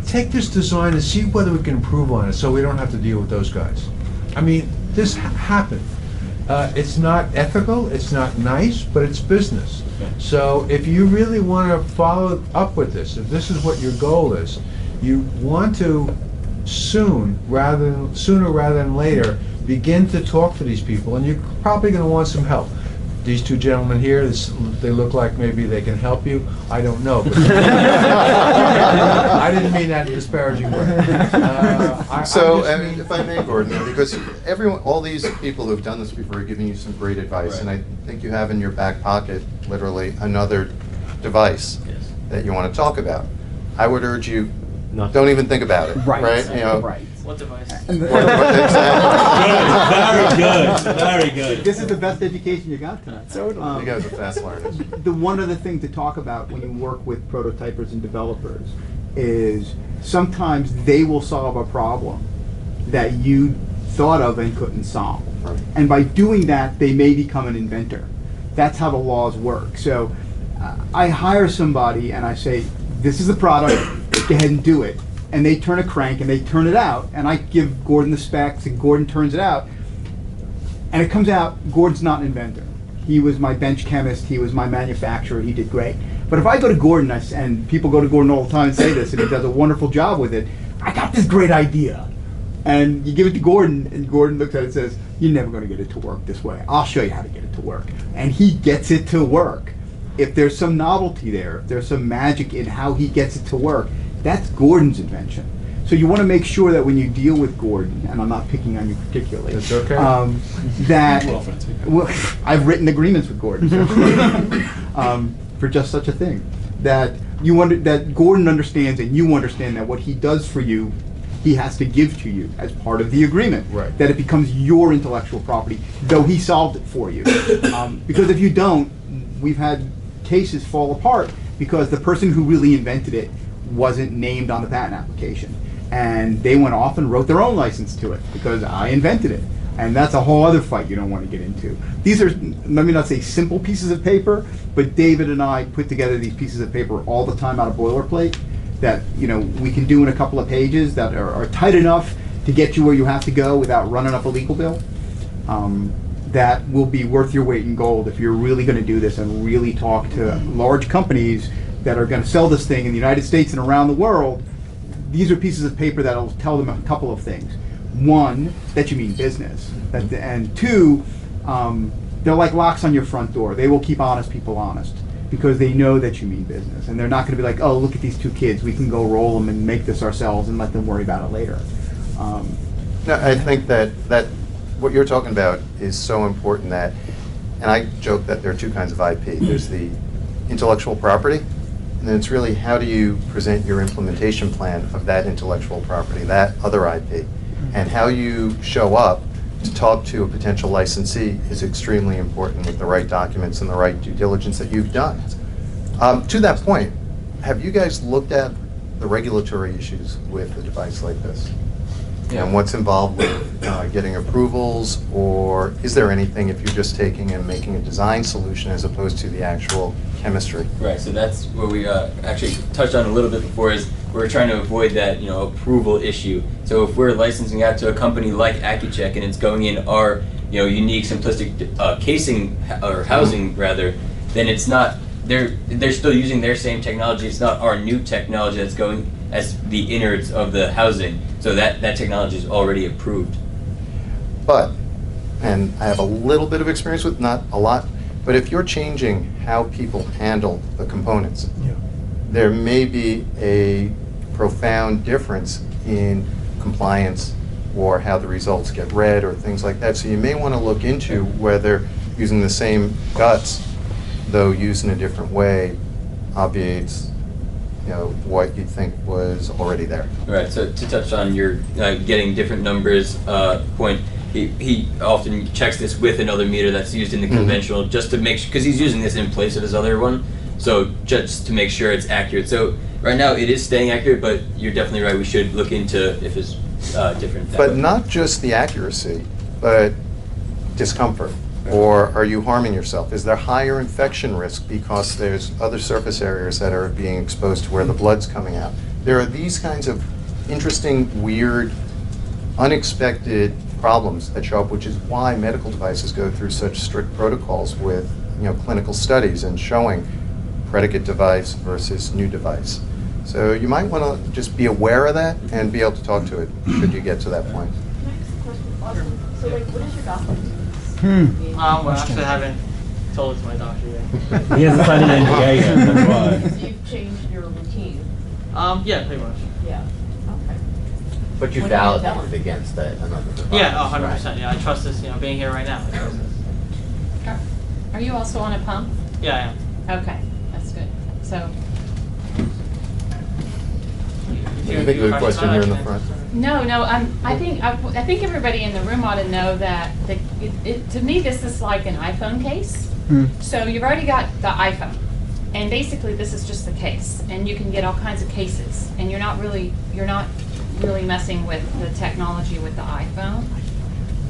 take this design and see whether we can improve on it so we don't have to deal with those guys. I mean, this happened. It's not ethical, it's not nice, but it's business. So if you really want to follow up with this, if this is what your goal is, you want to sooner rather than later begin to talk to these people, and you're probably going to want some help. these two gentlemen here, they look like maybe they can help you. I don't know. But I didn't mean that in a disparaging way. So, if I may, Gordon, because all these people who've done this before are giving you some great advice, and I think you have in your back pocket, literally, another device that you want to talk about. I would urge you, don't even think about it. Right? You know, Right. What device? Very good, very good. This is the best education you got tonight. You guys are fast learners. The one other thing to talk about when you work with prototypers and developers is sometimes they will solve a problem that you thought of and couldn't solve. Right. And by doing that, they may become an inventor. That's how the laws work. So I hire somebody and I say, this is the product, go ahead and do it. And they turn a crank and they turn it out. And I give Gordon the specs and Gordon turns it out. And it comes out, Gordon's not an inventor. He was my bench chemist, he was my manufacturer, he did great. But if I go to Gordon, and people go to Gordon all the time and say this, and he does a wonderful job with it, I got this great idea. And you give it to Gordon, and Gordon looks at it and says, you're never going to get it to work this way. I'll show you how to get it to work. And he gets it to work. If there's some novelty there, if there's some magic in how he gets it to work, that's Gordon's invention. So you want to make sure that when you deal with Gordon, and I'm not picking on you particularly, That's okay. That well, I've written agreements with Gordon for just such a thing. That that Gordon understands and you understand that what he does for you, he has to give to you as part of the agreement. Right. That it becomes your intellectual property, though he solved it for you. Because if you don't, we've had cases fall apart because the person who really invented it wasn't named on the patent application. And they went off and wrote their own license to it because I invented it. And that's a whole other fight you don't want to get into. These are, let me not say simple pieces of paper, but David and I put together these pieces of paper all the time out of boilerplate that we can do in a couple of pages that are tight enough to get you where you have to go without running up a legal bill. That will be worth your weight in gold if you're really going to do this and really talk to large companies that are going to sell this thing in the United States and around the world. These are pieces of paper that will tell them a couple of things. One, that you mean business. And two, they're like locks on your front door. They will keep honest people honest because they know that you mean business. And they're not going to be like, oh, look at these two kids. We can go roll them and make this ourselves and let them worry about it later. No, I think that what you're talking about is so important that, and I joke that there are two kinds of IP. There's the intellectual property, and then it's really how do you present your implementation plan of that intellectual property, that other IP, and how you show up to talk to a potential licensee is extremely important with the right documents and the right due diligence that you've done. To that point, have you guys looked at the regulatory issues with a device like this? Yeah. And what's involved with getting approvals, or is there anything if you're just taking and making a design solution as opposed to the actual chemistry? Right, so that's what we actually touched on a little bit before, is we're trying to avoid that approval issue. So if we're licensing out to a company like AccuCheck and it's going in our unique simplistic casing or housing rather, then it's not, they're still using their same technology. It's not our new technology that's going as the innards of the housing. So that technology is already approved. But, and I have a little bit of experience with, not a lot, but if you're changing how people handle the components, there may be a profound difference in compliance or how the results get read or things like that. So you may want to look into whether using the same guts, though used in a different way, obviates what you think was already there. Right, so to touch on your getting different numbers point, he often checks this with another meter that's used in the conventional just to make sure, because he's using this in place of his other one, so just to make sure it's accurate. So right now it is staying accurate, but you're definitely right, we should look into if it's different. But not just the accuracy, but discomfort. Or are you harming yourself? Is there higher infection risk because there's other surface areas that are being exposed to where the blood's coming out? There are these kinds of interesting, weird, unexpected problems that show up, which is why medical devices go through such strict protocols with clinical studies and showing predicate device versus new device. So you might want to just be aware of that and be able to talk to it should you get to that point. Can I ask a question? So what is your document? We actually haven't Told it to my doctor, yeah. He hasn't signed an NDA yet, that's why. So you've changed your routine? Yeah, pretty much. Yeah, okay. But you What did you tell validated him? against another device. Yeah, 100%. Yeah, I trust this. Being here right now. I trust this. Are you also on a pump? Yeah, I am. Okay, that's good. So, I think we have a question here in the front. no, I think everybody in the room ought to know that to me, this is like an iPhone case. So you've already got the iPhone, and basically this is just the case, and you can get all kinds of cases, and you're not really messing with the technology with the iPhone.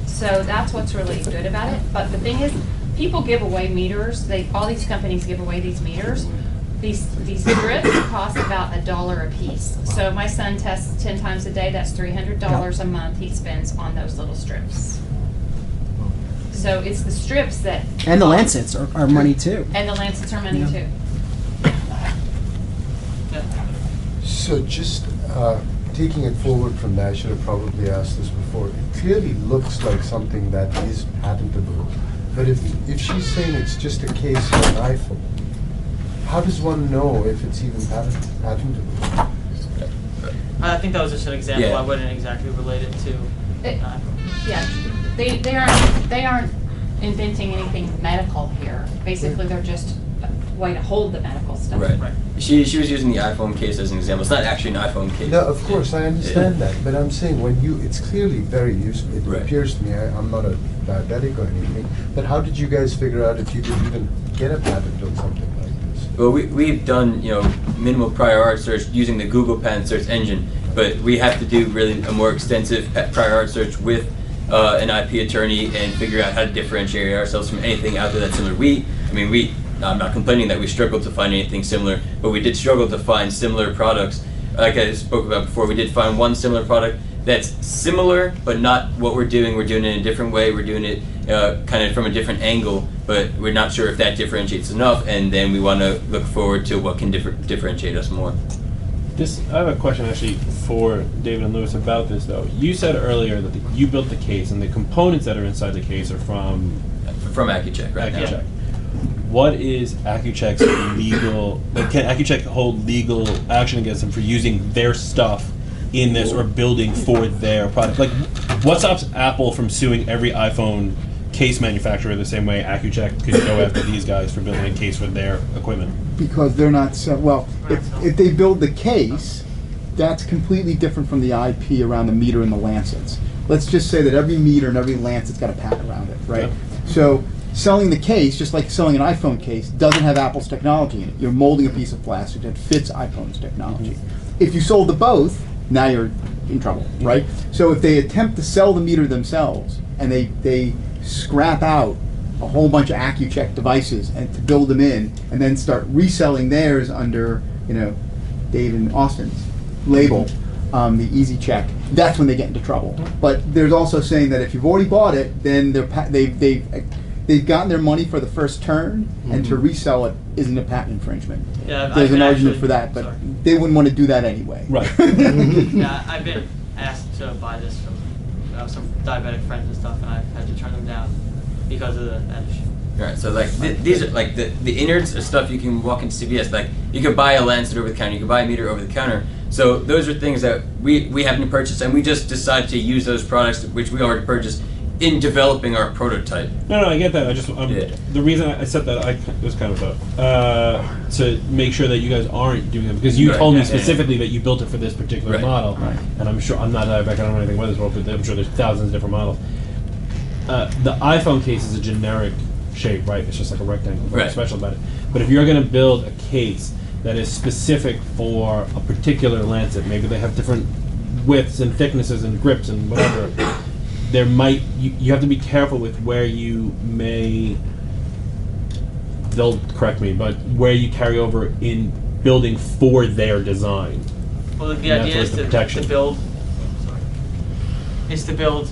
So that's what's really good about it. But the thing is, people give away meters. All these companies give away these meters. These strips cost about $1 a piece. So my son tests 10 times a day. That's $300 a month he spends on those little strips. So it's the strips that. And the lancets are money too. And the lancets are money too. So just taking it forward from there, I should have probably asked this before. It clearly looks like something that is patentable. But if she's saying it's just a case for an iPhone, how does one know if it's even patentable? I think that was just an example. Yeah. I wouldn't exactly relate it to. Yeah, they aren't inventing anything medical here. Basically, they're just a way to hold the medical stuff. Right. She was using the iPhone case as an example. It's not actually an iPhone case. No, of course, I understand that. But I'm saying it's clearly very useful. It appears to me, I'm not a diabetic or anything, but how did you guys figure out if you could even get a patent on something like this? Well, we've done minimal prior art search using the Google patent search engine, but we have to do really a more extensive prior art search with an IP attorney and figure out how to differentiate ourselves from anything out there that's similar. I'm not complaining that we struggled to find anything similar, but we did struggle to find similar products. Like I spoke about before, we did find one similar product that's similar, but not what we're doing. We're doing it in a different way. We're doing it kind of from a different angle, but we're not sure if that differentiates enough, and then we want to look forward to what can differentiate us more. I have a question actually for David and Lewis about this though. You said earlier that you built the case, and the components that are inside the case are from Accucheck, right? Accucheck. What is Accucheck's legal? Can Accucheck hold legal action against them for using their stuff in this or building for their product? Like, what stops Apple from suing every iPhone case manufacturer the same way Accucheck could go after these guys for building a case for their equipment? Because they're not if they build the case, that's completely different from the IP around the meter and the lancets. Let's just say that every meter and every lancet's got a patent around it, right? Yep. So selling the case, just like selling an iPhone case, doesn't have Apple's technology in it. You're molding a piece of plastic that fits iPhone's technology. If you sold the both, now you're in trouble, right? So if they attempt to sell the meter themselves and they scrap out a whole bunch of Accucheck devices and to build them in and then start reselling theirs under, Dave and Austin's label, the Easy Check, that's when they get into trouble. But there's also saying that if you've already bought it, then they've gotten their money for the first turn, and to resell it isn't a patent infringement. Yeah, there's an argument for that, but they wouldn't want to do that anyway. Right. Yeah, I've been asked to buy this from some diabetic friends and stuff, and I've had to turn them down because of that issue. Right, so these are like the innards of stuff you can walk into CVS. Like you could buy a lancet over the counter, you could buy a meter over the counter. So those are things that we happen to purchase, and we just decided to use those products which we already purchased in developing our prototype. No, I get that. I just the reason I said that it was kind of to make sure that you guys aren't doing it, because you told me specifically that you built it for this particular model, and I'm sure I'm not diabetic. I don't know anything about this world, but I'm sure there's thousands of different models. The iPhone case is a generic shape, right? It's just like a rectangle. Nothing special about it. But if you're going to build a case that is specific for a particular lancet, maybe they have different widths and thicknesses and grips and whatever. There might you have to be careful with where you may. They'll correct me, but where you carry over in building for their design. Well, the idea is to build. Is to build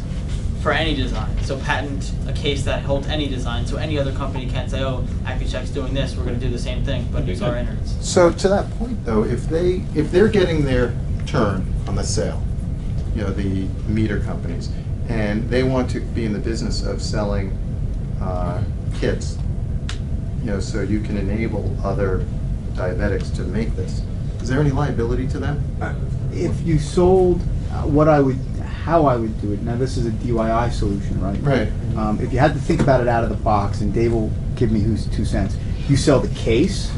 for any design. So patent a case that holds any design. So any other company can't say, "Oh, Accucheck's doing this. We're going to do the same thing, but it's our innards." So to that point, though, if they're getting their turn on the sale, the meter companies, and they want to be in the business of selling kits so you can enable other diabetics to make this. Is there any liability to them? If you sold, how I would do it, now this is a DIY solution, right? Right. If you had to think about it out of the box, and Dave will give me his 2 cents, you sell the case,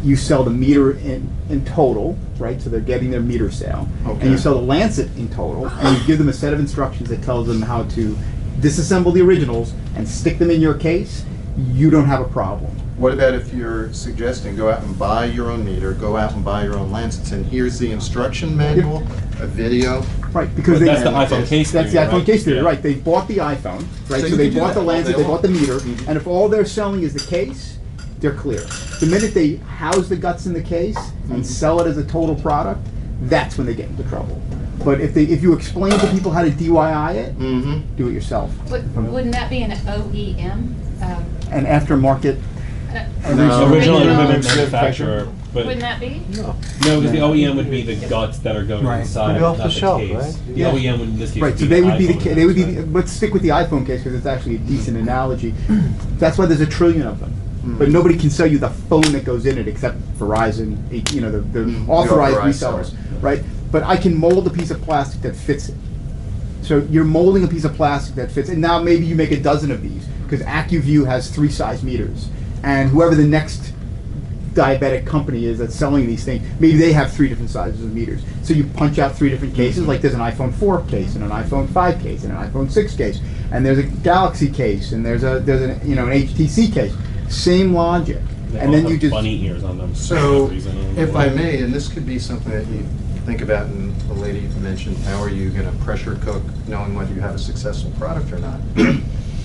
you sell the meter in total, right? So they're getting their meter sale. Okay. And you sell the lancet in total, and you give them a set of instructions that tells them how to disassemble the originals and stick them in your case. You don't have a problem. What about if you're suggesting go out and buy your own meter, go out and buy your own lancets, and here's the instruction manual, a video? Right, because But that's the iPhone case That's the theory, iPhone right? case theory, Yeah. right? They bought the iPhone, right? So So you they can do bought the that all lancet, day they bought the long. meter, and if all they're selling is the case, they're clear. The minute they house the guts in the case and sell it as a total product, that's when they get into trouble. But if you explain to people how to DIY it, do it yourself. Wouldn't that be an OEM? And aftermarket. Original Original equipment manufacturer, but Wouldn't that be? no, because the OEM would be the guts that are going Right. inside, Could be off not the the shelf, case. right? The Yeah. OEM would in this case Right, so be they would be iPhone the, they would be, inside. let's stick with the iPhone case because it's actually a decent analogy. That's why there's a trillion of them. But nobody can sell you the phone that goes in it except Verizon, the authorized authorized resellers, sellers. right? But I can mold a piece of plastic that fits it. So you're molding a piece of plastic that fits, and now maybe you make a dozen of these because AccuView has 3 size meters, and whoever the next diabetic company is that's selling these things, maybe they have 3 different sizes of meters. So you punch out 3 different cases, like there's an iPhone 4 case and an iPhone 5 case and an iPhone 6 case, and there's a Galaxy case and there's an HTC case. Same logic. They And all then have you just bunny ears on them. for So, some reason. don't know if why. I may, and this could be something that you think about, and the lady mentioned, how are you going to pressure cook knowing whether you have a successful product or not?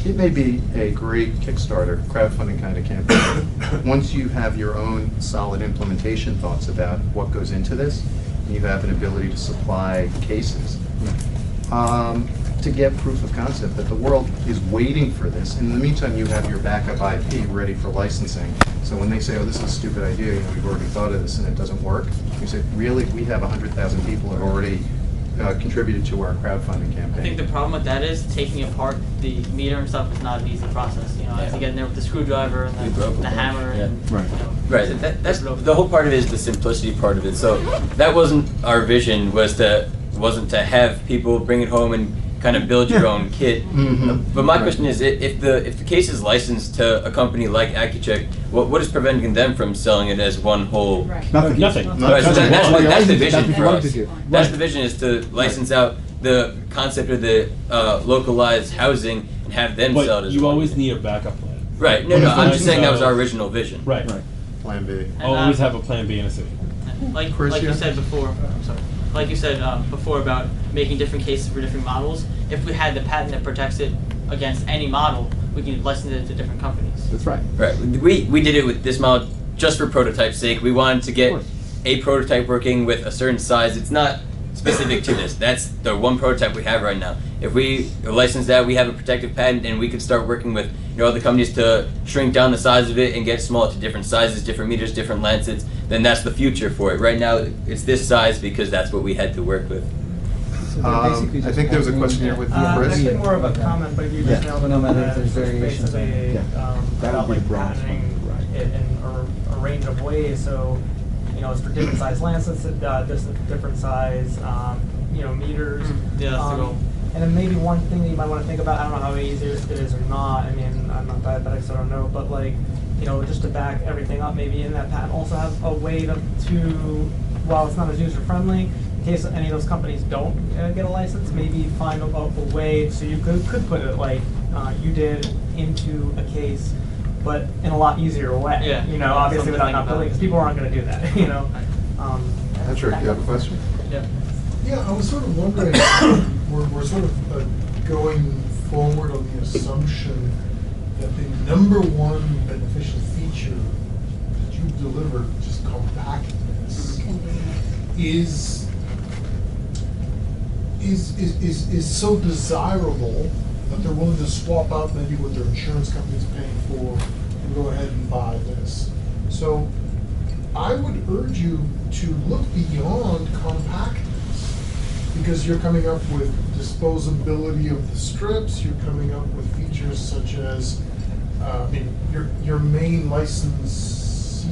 It may be a great Kickstarter, crowdfunding kind of campaign. Once you have your own solid implementation thoughts about what goes into this, and you have an ability to supply cases, to get proof of concept that the world is waiting for this. In the meantime, you have your backup IP ready for licensing. So when they say, oh, this is a stupid idea, we've already thought of this and it doesn't work, you say, really? We have 100,000 people who have already contributed to our crowdfunding campaign. I think the problem with that is taking apart the meter and stuff is not an easy process. You have to get in there with the screwdriver and the hammer. Yeah. And, Right. Right, that's the whole part of it is the simplicity part of it. So that wasn't our vision, wasn't to have people bring it home and kind of build your own kit. But my question is, if the case is licensed to a company like AccuCheck, what is preventing them from selling it as one whole? Right. Nothing. Nothing. Right, so that's the vision That's for what us. to do. That's Right. the vision, is to license out the concept of the localized housing and have them sell it But as you one. always need a backup plan. Right, no, I'm just saying that was our original vision. Right. Plan B. And, Always have a plan B in a city. like Chris, you yeah? said before, I'm sorry. Like you said before about making different cases for different models. If we had the patent that protects it against any model, we can license it to different companies. That's right. Right, we did it with this model just for prototype's sake. We wanted to get a prototype working with a certain size. It's not specific to this. That's the one prototype we have right now. If we license that, we have a protective patent, and we could start working with other companies to shrink down the size of it and get small to different sizes, different meters, different lancets. Then that's the future for it. Right now, it's this size because that's what we had to work with. I think there was a question here with Chris. Actually more of a comment, but you just nailed it on the head. It's basically That about would be the like bronze patenting one, it in a range of ways. So, it's for different size lancets, different size, meters. Yeah, that's the goal. And then maybe one thing that you might want to think about, I don't know how easy it is or not. I mean, I'm not diabetic, so I don't know. But just to back everything up, maybe in that patent also have a way to while it's not as user friendly, in case any of those companies don't get a license, maybe find a way so you could put it like you did into a case, but in a lot easier way. Yeah. Obviously Something to without think not building, about. because people aren't going to do that. Patrick, you have a question? Yeah. Yeah, I was sort of wondering, we're sort of going forward on the assumption that the number one beneficial feature that you delivered, just compactness, is so desirable that they're willing to swap out maybe what their insurance company's paying for and go ahead and buy this. So I would urge you to look beyond compactness, because you're coming up with disposability of the strips, you're coming up with features such as I mean, your main licensee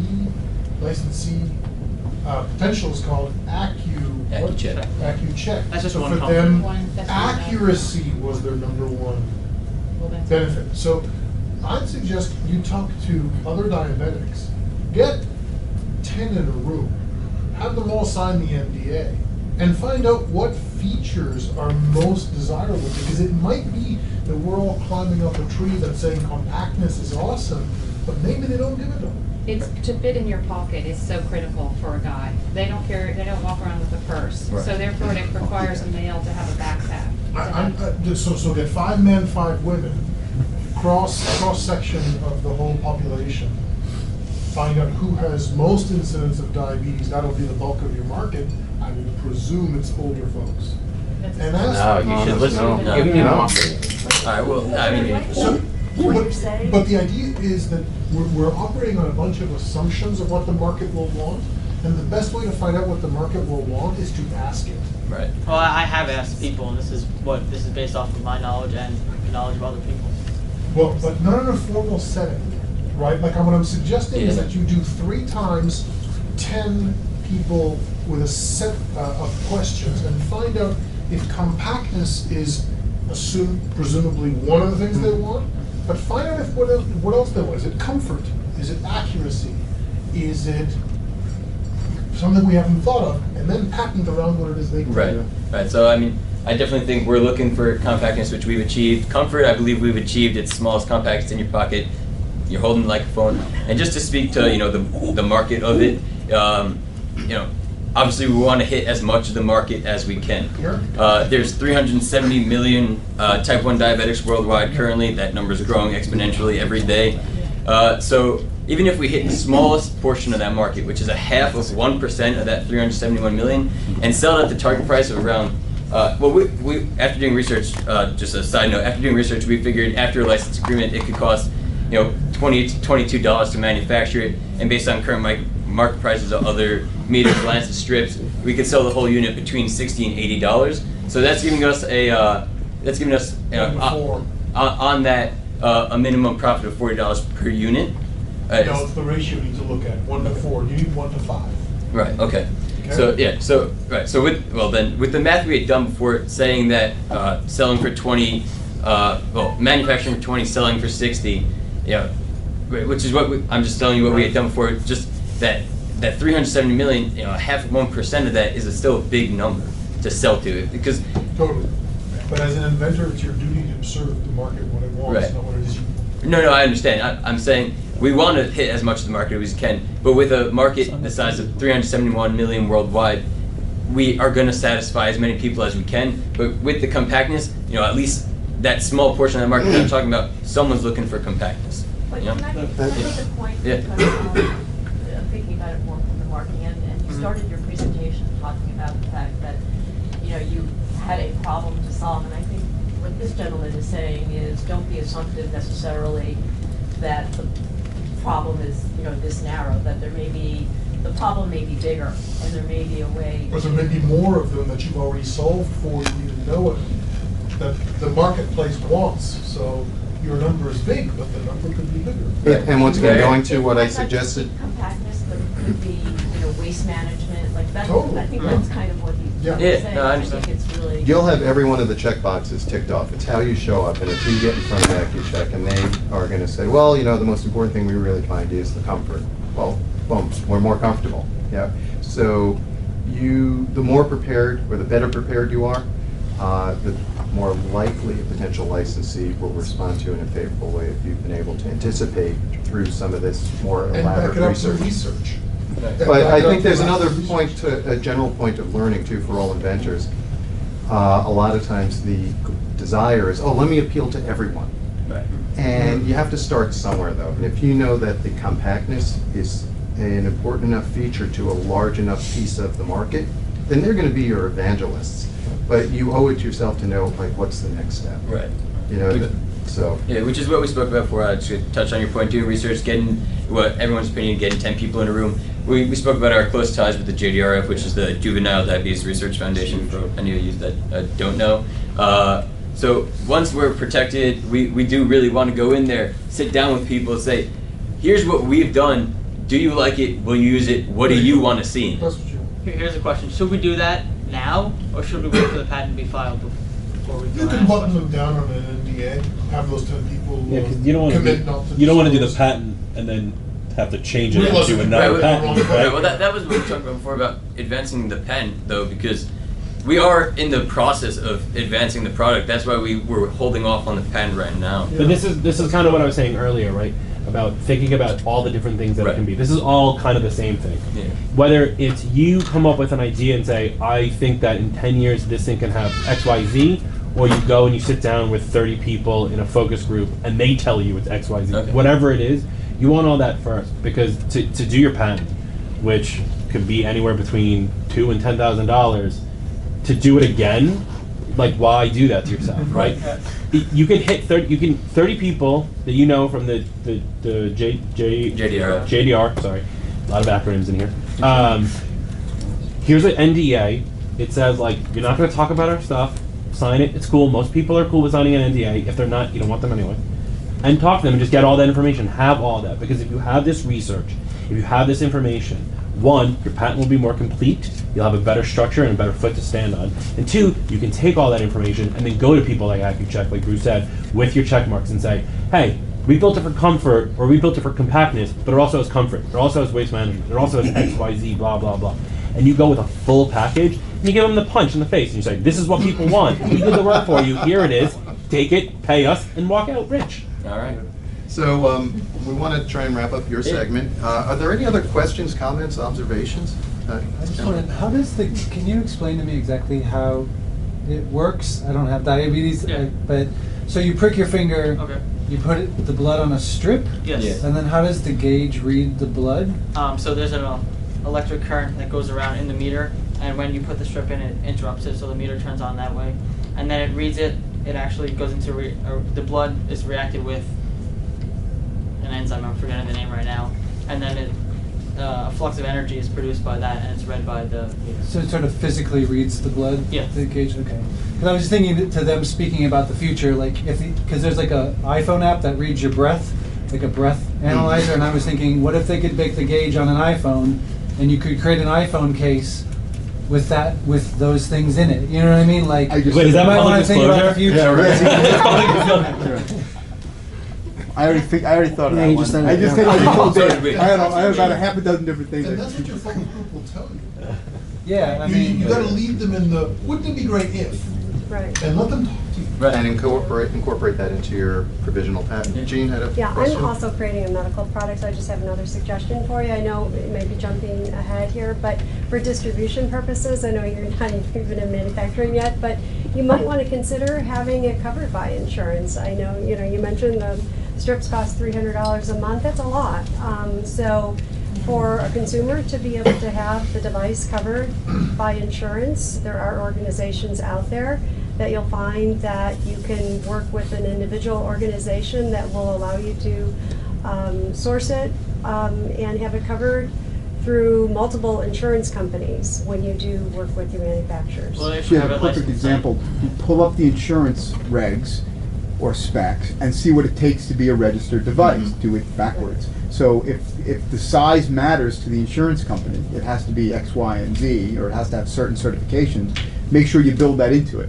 potential is called AccuCheck. AccuCheck. That's just So one for company. them, That's one accuracy was their number one Well, that's- benefit. So I'd suggest you talk to other diabetics, get 10 in a room, have them all sign the NDA, and find out what features are most desirable, because it might be that we're all climbing up a tree that's saying compactness is awesome, but maybe they don't give it to them. It's to fit in your pocket is so critical for a guy. They don't walk around with a purse. Right. So therefore it requires a male to have a backpack. So get 5 men, 5 women, cross section of the whole population. Find out who has most incidence of diabetes. That'll be the bulk of your market. I would presume it's older folks. And ask. No, you should listen. No. No. Give me No. an All right. Well, I mean, So, What but, you're saying? but the idea is that we're operating on a bunch of assumptions of what the market will want, and the best way to find out what the market will want is to ask it. right. Well, I have asked people, and this is based off of my knowledge and the knowledge of other people. Well, but not in a formal setting, right? Like what I'm suggesting is Yeah. that you do 3 times 10 people with a set of questions and find out if compactness is presumably one of the things they want, but find out if what else they want. Is it comfort? Is it accuracy? Is it something we haven't thought of? And then patent around what it is they can Right. do. Right. So I mean, I definitely think we're looking for compactness, which we've achieved. Comfort, I believe we've achieved. It's smallest compact, it's in your pocket. You're holding the microphone. And just to speak to the market of it, obviously we want to hit as much of the market as we can. Sure. There's 370 million type 1 diabetics worldwide currently. That number is growing exponentially every day. So even if we hit the smallest portion of that market, which is a half of 1% of that 371 million, and sell it at the target price of around, we after doing research, just a side note, after doing research, we figured after a license agreement, it could cost $20 to $22 to manufacture it, and based on current market prices of other meters, lances, strips, we could sell the whole unit between $60 and $80. So that's giving us on that a minimum profit of $40 per unit. No, it's the ratio you need to look at, 1 to 4. You need 1 to 5. Right. Okay. Okay. So yeah. So right. So with the math we had done before, saying that selling for 20, manufacturing for 20, selling for 60, which is what I'm just telling you what we had done before. Just that 370 million, half of 1% of that is still a big number to sell to, because Totally. But as an inventor, it's your duty to serve the market what it wants, Right. not what it is you. No, I understand. I'm saying we want to hit as much of the market as we can, but with a market the size of 371 million worldwide, we are going to satisfy as many people as we can. But with the compactness, at least that small portion of the market that I'm talking about, someone's looking for compactness. But can I make a point? Yeah. Because I'm thinking about it more from the marketing end, and you started your presentation talking about the fact that, you had a problem to solve, and I think what this gentleman is saying is don't be assumptive necessarily that the problem is, this narrow, that the problem may be bigger, and there may be a way. Or there may be more of them that you've already solved for, you didn't know it, that the marketplace wants. So your number is big, but the number could be bigger. And once again, going to what I suggested. Compactness, but it could be, waste management, like that. Totally. I think that's kind of what he's Yeah. saying. No, I I understand. think it's really. You'll have every one of the check boxes ticked off. It's how you show up, and if you get in front of AccuCheck and they are going to say, well, the most important thing we really find is the comfort. Well, boom, we're more comfortable. Yeah. So the more prepared or the better prepared you are, the more likely a potential licensee will respond to you in a favorable way if you've been able to anticipate through some of this more And back elaborate it up to research. research. But I think there's another a general point of learning too for all inventors. A lot of times the desire is, let me appeal to everyone. Right. And you have to start somewhere though. And if you know that the compactness is an important enough feature to a large enough piece of the market, then they're going to be your evangelists. But you owe it to yourself to know, what's the next step? Right. So. Yeah, which is what we spoke about before. To touch on your point, doing research, getting what everyone's opinion, getting 10 people in a room. We spoke about our close ties with the JDRF, which is the Juvenile Diabetes Research Foundation, for any of you that don't know. So once we're protected, we do really want to go in there, sit down with people and say, here's what we've done. Do you like it? Will you use it? What do you want to see in it? Here's a question. Should we do that now, or should we wait for the patent to be filed before we go You can ahead? button them down on an NDA, have those 10 people Yeah, because you don't want commit not to to. You don't want to do the disclose. patent and then have to change it Realize into it. another Right, patent. right, well, that was what we were talking about before about advancing the patent, though, because we are in the process of advancing the product. That's why we were holding off on the patent right now. But this is kind of what I was saying earlier, right? About thinking about all the different things that it can be. This is all kind of the same thing. Yeah. Whether it's you come up with an idea and say, I think that in 10 years this thing can have X, Y, Z, or you go and you sit down with 30 people in a focus group and they tell you it's X, Y, Z. Okay. Whatever it is, you want all that first, because to do your patent, which could be anywhere between $2,000 and $10,000, to do it again, like, why do that to yourself, right? You can hit 30 people that you know from the JDR, sorry, a lot of acronyms in here. Here's an NDA. It says, like, you're not going to talk about our stuff. Sign it. It's cool. Most people are cool with signing an NDA. If they're not, you don't want them anyway. And talk to them and just get all that information. Have all that, because if you have this research, if you have this information, one, your patent will be more complete. You'll have a better structure and a better foot to stand on. And two, you can take all that information and then go to people like AccuCheck, like Bruce said, with your check marks and say, hey, we built it for comfort, or we built it for compactness, but it also has comfort. It also has waste management. It also has X, Y, Z, blah, blah, blah. And you go with a full package, and you give them the punch in the face, and you say, this is what people want. We did the work for you. Here it is. Take it, pay us, and walk out rich. All right. So we want to try and wrap up your segment. Are there any other questions, comments, observations? I just wanted, can you explain to me exactly how it works? I don't have diabetes, but, so you prick your finger, you put the blood on a strip? Yes. And then how does the gauge read the blood? So there's an electric current that goes around in the meter, and when you put the strip in, it interrupts it, so the meter turns on that way. And then it reads it, it actually goes into, the blood is reacted with an enzyme, I'm forgetting the name right now, and then a flux of energy is produced by that, and it's read by the meter. So it sort of physically reads the blood? Yeah. The gauge, okay. Because I was just thinking to them, speaking about the future, like, because there's like a iPhone app that reads your breath, like a breath analyzer, and I was thinking, what if they could make the gauge on an iPhone, and you could create an iPhone case with those things in it? You know what I mean? Like, wait, is that public disclosure? Yeah, right. I already thought of Yeah, that you one. just said I it, just yeah. said I told Sorry, Dave. wait. I have about a half a dozen different things. And that's what your focus group will tell you. Yeah, I mean, You gotta lead them in the, wouldn't it be great if? Right. And let them talk to you. Right. And incorporate that into your provisional patent. Jean had a Yeah, question? I'm also creating a medical product, so I just have another suggestion for you. I know it may be jumping ahead here, but for distribution purposes, I know you're not even in manufacturing yet, but you might want to consider having it covered by insurance. I know, you mentioned the strips cost $300 a month. That's a lot. So for a consumer to be able to have the device covered by insurance, there are organizations out there that you'll find that you can work with an individual organization that will allow you to source it and have it covered through multiple insurance companies when you do work with your manufacturers. Well, they should Yeah, have a it perfect licensed. example. You pull up the insurance regs or specs and see what it takes to be a registered device. Do it backwards. So if the size matters to the insurance company, it has to be X, Y, and Z, or it has to have certain certifications. Make sure you build that into it.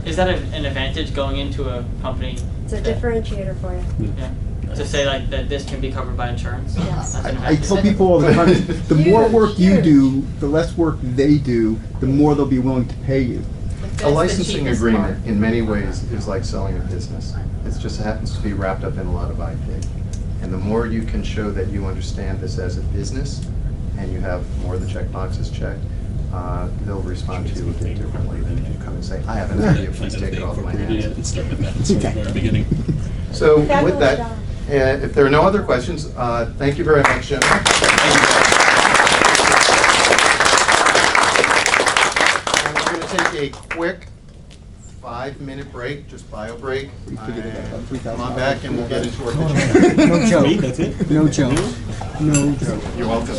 Is that an advantage going into a company? It's a differentiator for you. Yeah. To say like that this can be covered by insurance? Yes. That's an I advantage. tell people all the time, the more Huge, work you huge. do, the less work they do, the more they'll be willing to pay you. A licensing agreement, in many ways, is like selling a business. It just happens to be wrapped up in a lot of IP. And the more you can show that you understand this as a business, and you have more of the check boxes checked, they'll respond to you a bit differently than if you come and say, I have an idea, please take it off my hands. So with that, if there are no other questions, thank you very much, gentlemen. And we're going to take a quick 5-minute break, just bio break. Come on back and we'll get into our pitch. No joke. That's it? No joke. No joke. You're welcome.